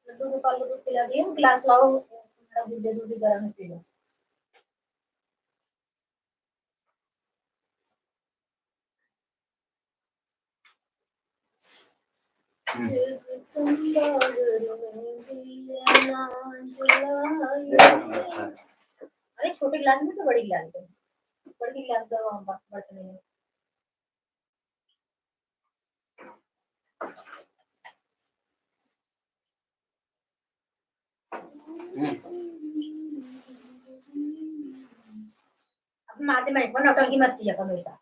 लड्डू गोपाल को दूध पिला दिया, गिलास लाओ, दूध दे, दूध गर्म पी लो। अरे छोटे गिलास में तो बड़ी गिलास दो, बड़ी गिलास दो बर्तन में। अब मारते मैं नौटंकी मत किया करो मेरे साथ।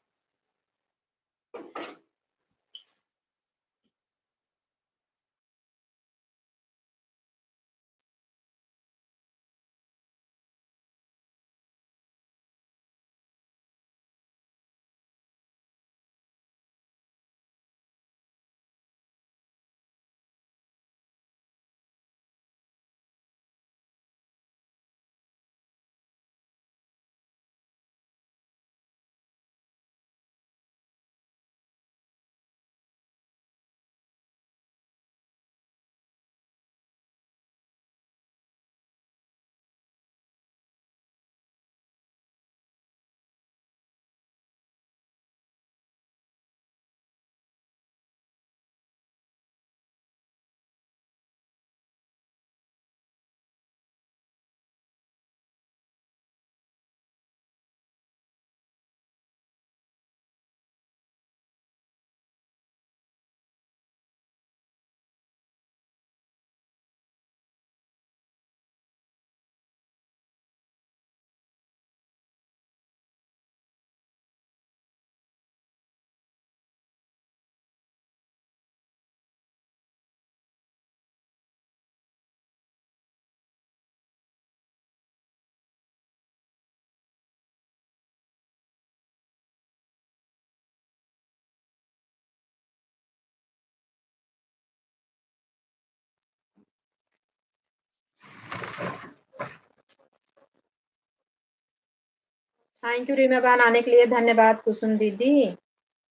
थैंक यू रीमा बहन आने के लिए, धन्यवाद। कुसुम दीदी,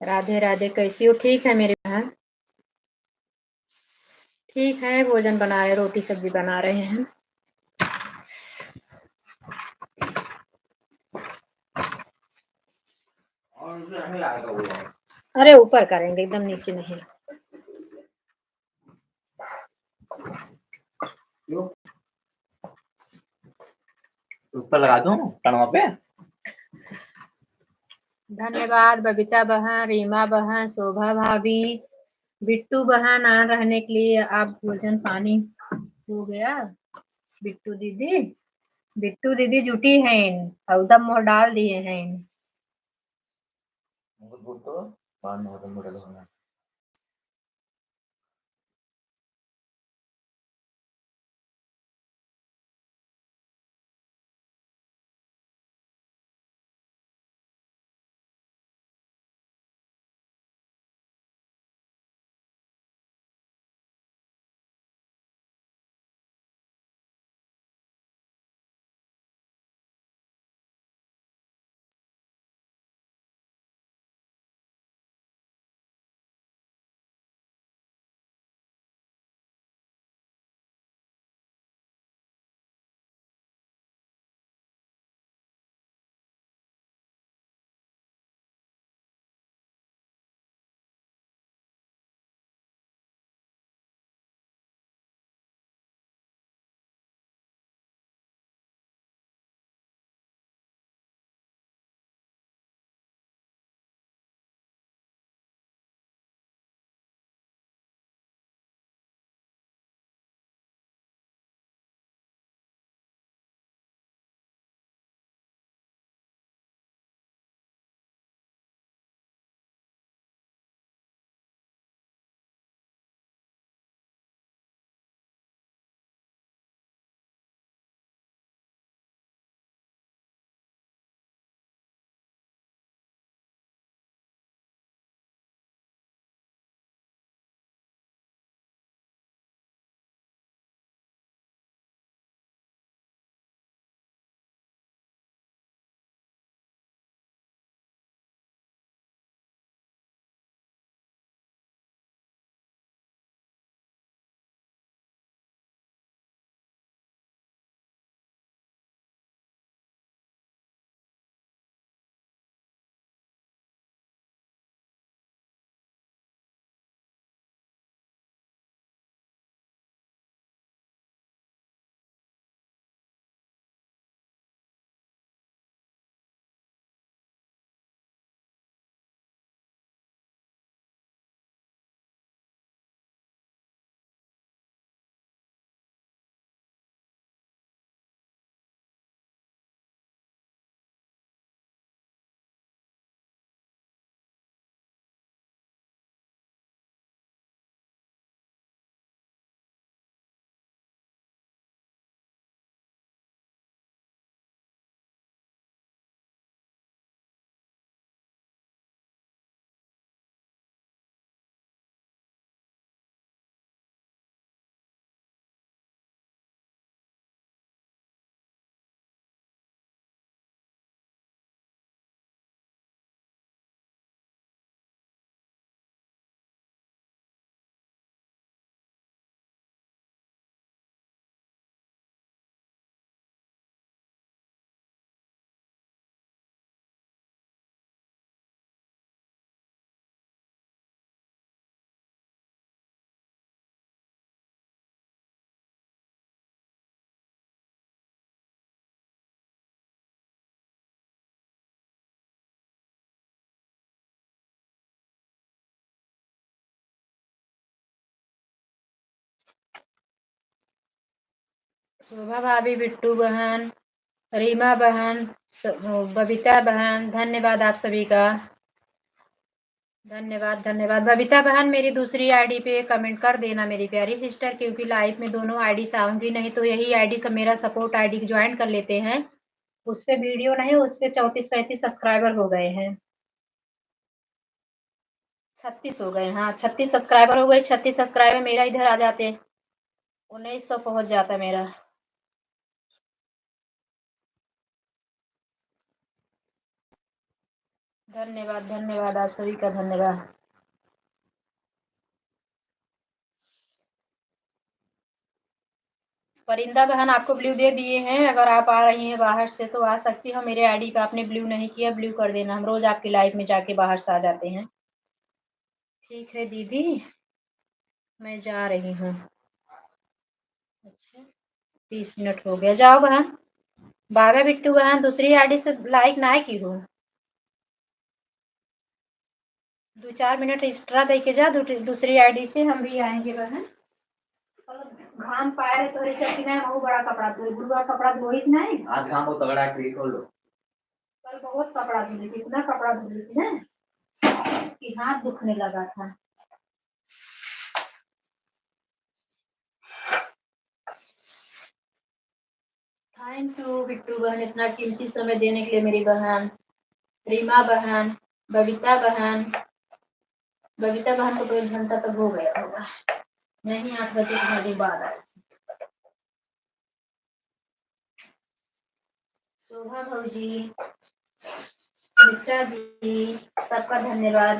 राधे राधे, कैसी हो? ठीक है मेरी बहन, ठीक है। भोजन बना रहे, रोटी सब्जी बना रहे हैं। अरे ऊपर करेंगे, एकदम नीचे नहीं। ऊपर लगा दूं टनवा पे। धन्यवाद बबीता बहन, रीमा बहन, शोभा भाभी, बिट्टू बहन आ रहने के लिए। आप भोजन पानी हो गया? बिट्टू दीदी जुटी हैं, हौदम मोह डाल दिए हैं। शोभा भाभी, बिट्टू बहन, रीमा बहन, बबीता बहन, धन्यवाद आप सभी का। धन्यवाद धन्यवाद। बबीता बहन मेरी दूसरी आईडी पे कमेंट कर देना मेरी प्यारी सिस्टर, क्योंकि लाइव में दोनों आईडी से आऊंगी, नहीं तो यही आईडी सब मेरा सपोर्ट आईडी ज्वाइन कर लेते हैं। उस पे वीडियो नहीं, उस पे 34-35 सब्सक्राइबर हो गए हैं। 36 हो गए, हाँ 36 सब्सक्राइबर हो गए। 36 सब्सक्राइबर मेरा इधर आ जाते, 1900 पहुंच जाता मेरा। धन्यवाद धन्यवाद आप सभी का, धन्यवाद। परिंदा बहन आपको ब्लू दे दिए हैं, अगर आप आ रही हैं बाहर से तो आ सकती हो। मेरे आईडी पे आपने ब्लू नहीं किया, ब्लू कर देना, हम रोज आपकी लाइव में जाके बाहर से आ जाते हैं। ठीक है दीदी, मैं जा रही हूँ। अच्छा 30 मिनट हो गया, जाओ बहन। बाय बाय बिट्टू बहन, दूसरी आईडी से लाइक ना की हो। 2-4 मिनट एक्स्ट्रा दे के जा, दूसरी आईडी से हम भी आएंगे बहन। घाम पाए तोरे से कि नहीं, बहुत बड़ा कपड़ा धोई, बुढ़वा कपड़ा धोई नहीं आज घाम हो तगड़ा ठीक हो लो। कल बहुत कपड़ा धुली थी, इतना कपड़ा धुली थी ना कि हाथ दुखने लगा था। थैंक यू बिट्टू बहन, इतना कीमती समय देने के लिए मेरी बहन। रीमा बहन, बबीता बहन, बबीता बहन को तो 1 घंटा तक हो गया होगा, नहीं 8 बजे के बाद आए। शोभा भौजी, मिश्रा जी, सबका धन्यवाद।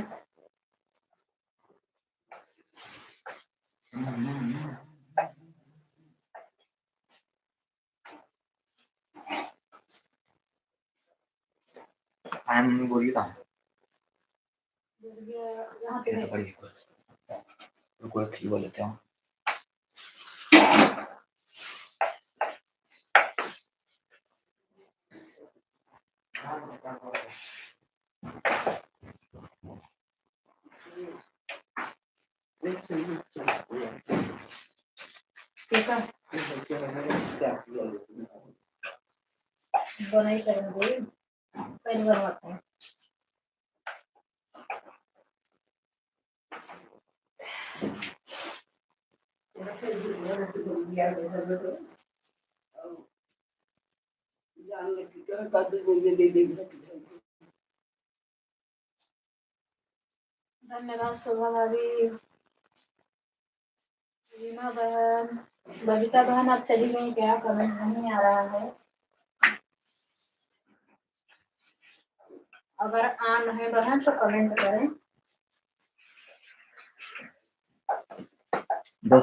मम्मी बोली था यहाँ पे रुको ठीक बोल लेते हैं। बनाई करेंगे, पहली बार आते हैं। धन्यवाद शोभा भाभी, रीमा बहन, बबीता बहन आप चली गई क्या? कमेंट नहीं आ रहा है। अगर ऑन है बहन तो कमेंट करें। दो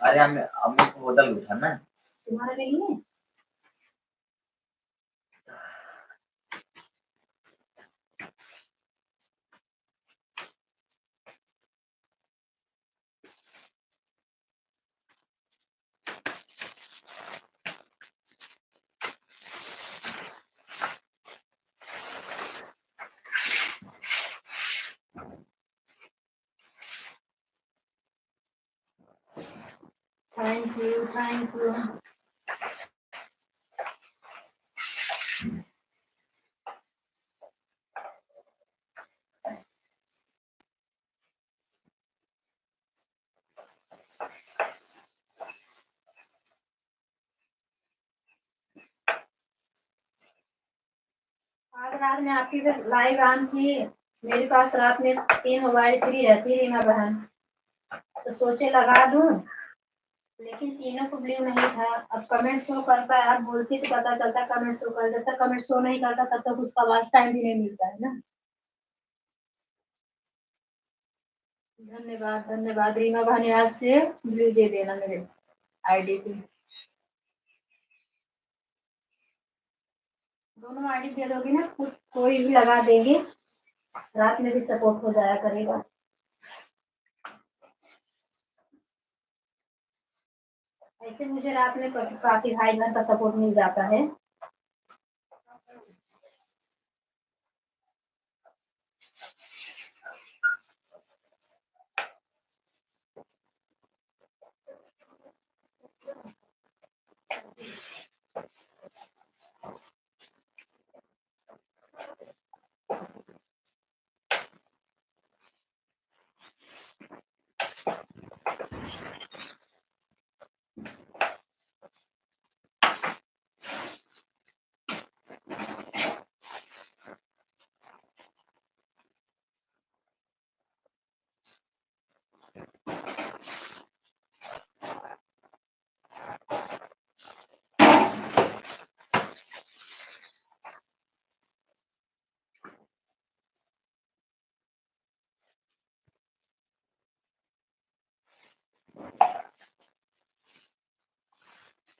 अरे हमने होटल उठा ना, तुम्हारे नहीं है? Thank you, thank you. आज रात में आपकी लाइव ऑन थी, मेरे पास रात में 3 मोबाइल फ्री रहती रीमा बहन, तो सोचे लगा दूं, लेकिन तीनों को ब्लू नहीं था। अब कमेंट शो करता है, आप बोलती तो पता चलता, कमेंट शो कर देता, कमेंट शो नहीं करता तब तक उसका वाच टाइम भी नहीं मिलता है ना। धन्यवाद धन्यवाद रीमा बहन, आज से ब्लू दे देना मेरे आईडी पे। दोनों आईडी दे दोगी ना, कोई भी लगा देंगे, रात में भी सपोर्ट हो जाया करेगा। ऐसे मुझे रात में काफी हाई घर का सपोर्ट मिल जाता है।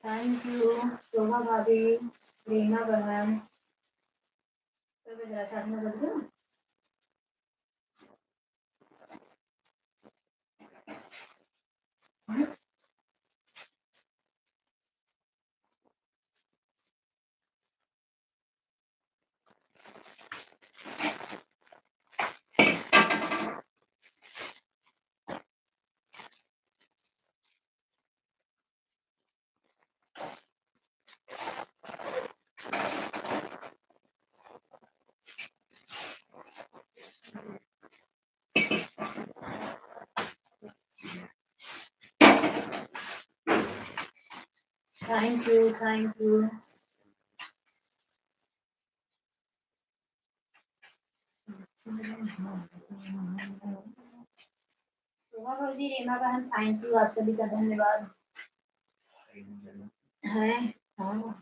थैंक यू शोभा भाभी, रीना बहन। तो बज रहा 9:30 बज गया। Thank you thank you. Shobha भाजी, रीना बहन, थैंक यू, आप सभी का धन्यवाद है। हाँ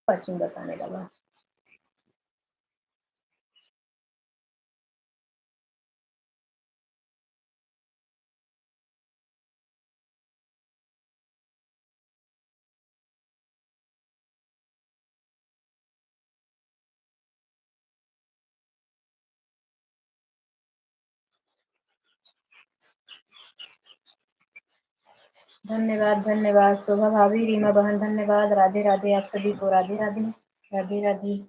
वाचिंग बताने लगा। धन्यवाद धन्यवाद शोभा भाभी, रीमा बहन धन्यवाद। राधे राधे आप सभी को, राधे राधे राधे राधे।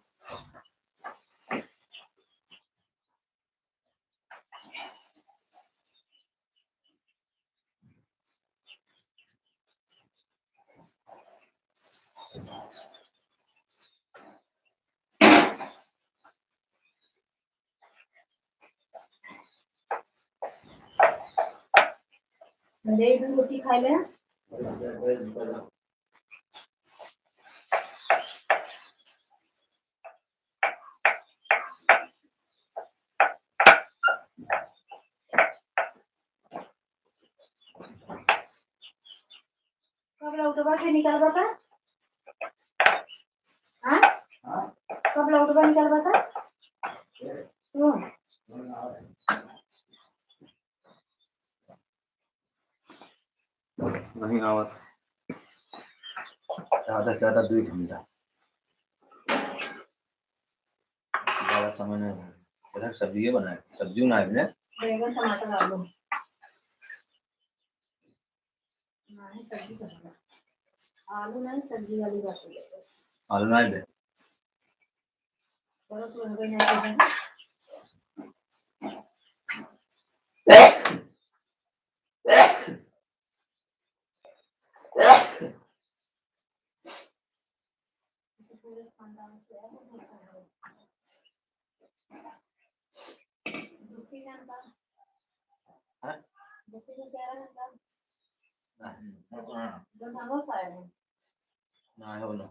रोटी खाई ले। कब लौटबा के निकलबा का? हाँ कब लौटबा निकलबा का? नहीं आवत ज़्यादा से ज़्यादा 2 घंटा, ज़्यादा समय नहीं है। इधर सब्जी बनाए, सब्जी बनाए ने बैगन टमाटर आलू नहीं, सब्जी बनेगा। आलू नहीं, सब्जी वाली बात है। आलू नहीं दे और तो हो गई ना। पूरे खानदान से दुखी नाम का हैं? दुखी का क्या नाम का? नहीं जो नामों से आए हैं। नहीं हो ना।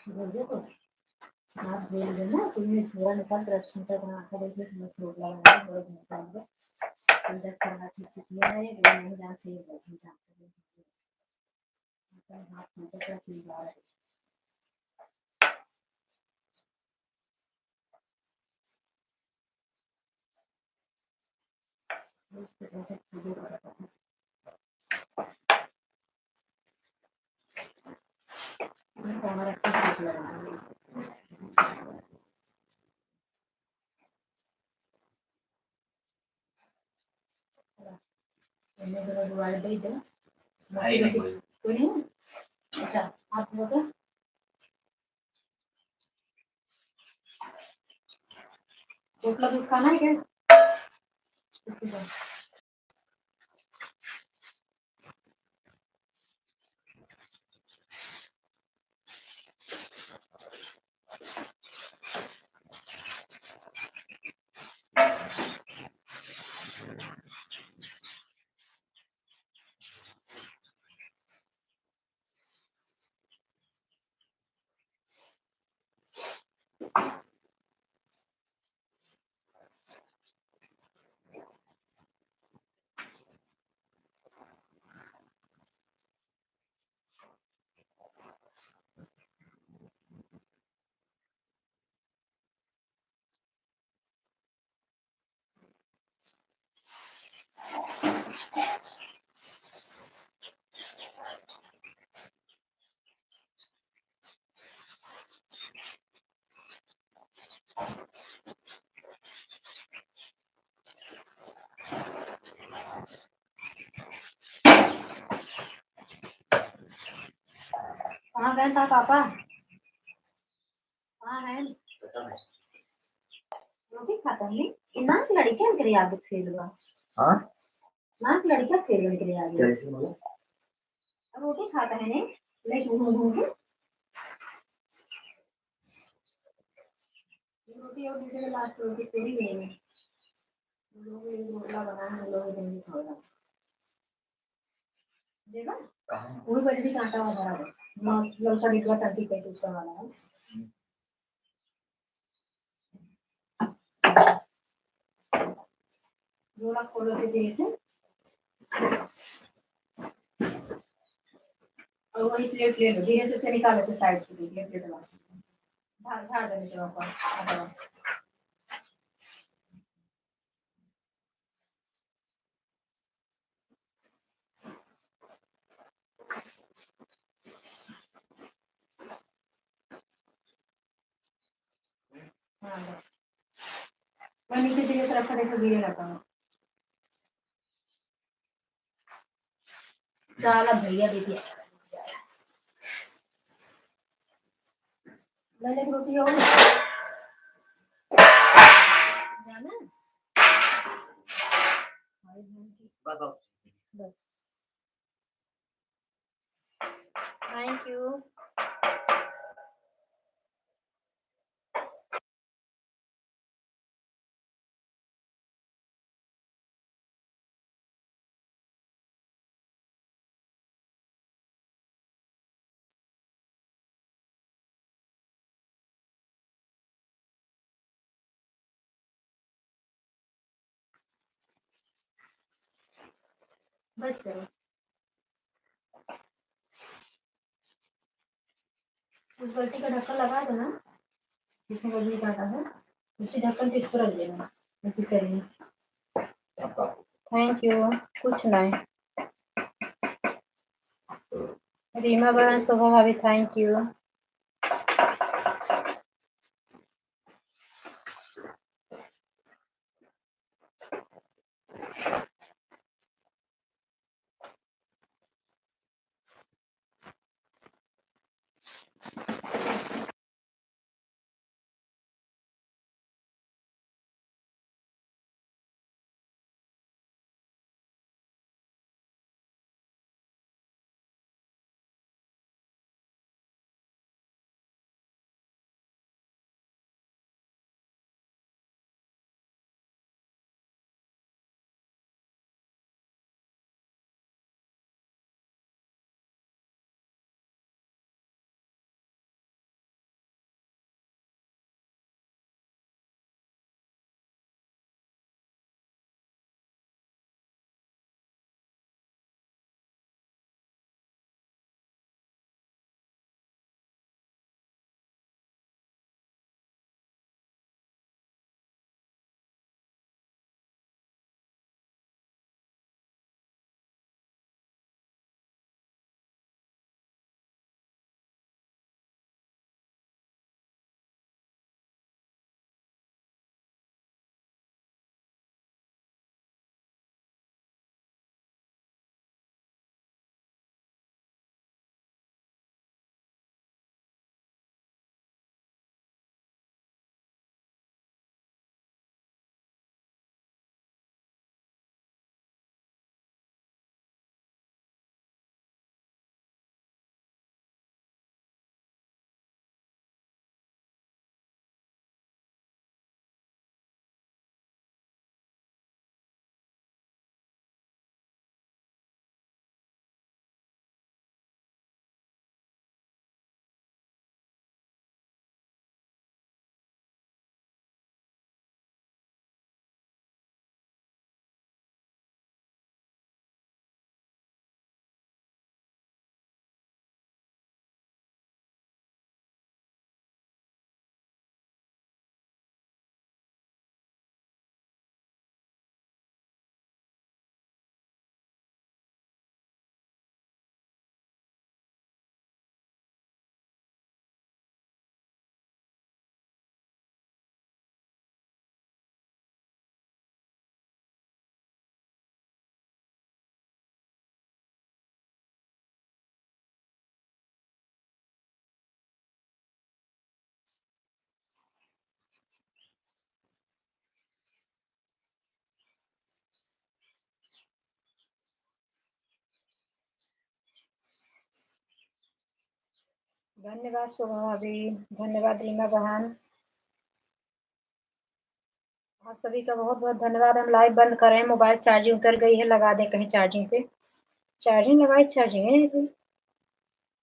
भेजो तो आप भेज देना। तुम्हें थोड़ा निकाल रश्मि का बना कर देखिए, तुम्हें चोट लगा है बहुत निकाल अंदर खाना की चिकनिया है, वो नहीं जानते ये बहुत जानते हैं। हाथ में क्या चीज आ रहा है। हमारा कुछ लगाना दोबारा दे दो। भाई नहीं कोई कोई नहीं। अच्छा आप बोलो टोटला दूध खाना है क्या? कहाँ गए था पापा? कहाँ है? रोटी खाता नहीं नाक लड़कियां के याद खेलवा। हाँ नाक लड़कियां खेलने के लिए आ गई। कैसे बोला? रोटी खाता है नहीं लेकिन रोटी और दूसरे लास्ट रोटी तेरी नहीं लोग रोटला बनाने लोग देंगे खाना देगा कहाँ? वही बड़ी भी कांटा हुआ भरा है मां लड़का निकला टंकी पे उसका वाला है जोड़ा खोलो के दिए थे और वही प्लेट ले लो धीरे से निकाले से साइड से प्लेट लगा झाड़ देने के ऊपर हाँ मैं नीचे धीरे से रखा देखो गिरे रखा हूँ चाला भैया दीदी मैंने एक रोटी और जाना बस थैंक यू बस करो उस बाल्टी का ढक्कन लगा दो ना जिसमें बजली काटा है उसी ढक्कन पे इसको रख देना ऐसे करिए थैंक यू कुछ नहीं रीमा बहन शोभा भाभी थैंक यू धन्यवाद शोभा भाभी, धन्यवाद रीमा बहन। आप सभी का बहुत-बहुत धन्यवाद। हम लाइव बंद कर रहे हैं, मोबाइल चार्जिंग उतर गई है, लगा दें कहीं चार्जिंग पे। चार्जिंग लगाई, चार्जिंग है नहीं कोई।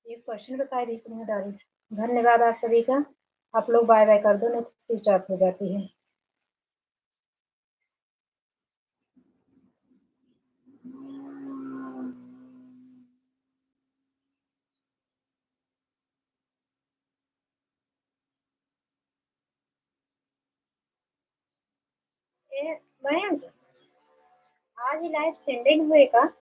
1% बता रही समझदारी। धन्यवाद आप सभी का। आप लोग बाय-बाय कर दो, नहीं तो स्विच ऑफ हो जाती है। ए मयंक, आज ही लाइव सेंडिंग हुए का?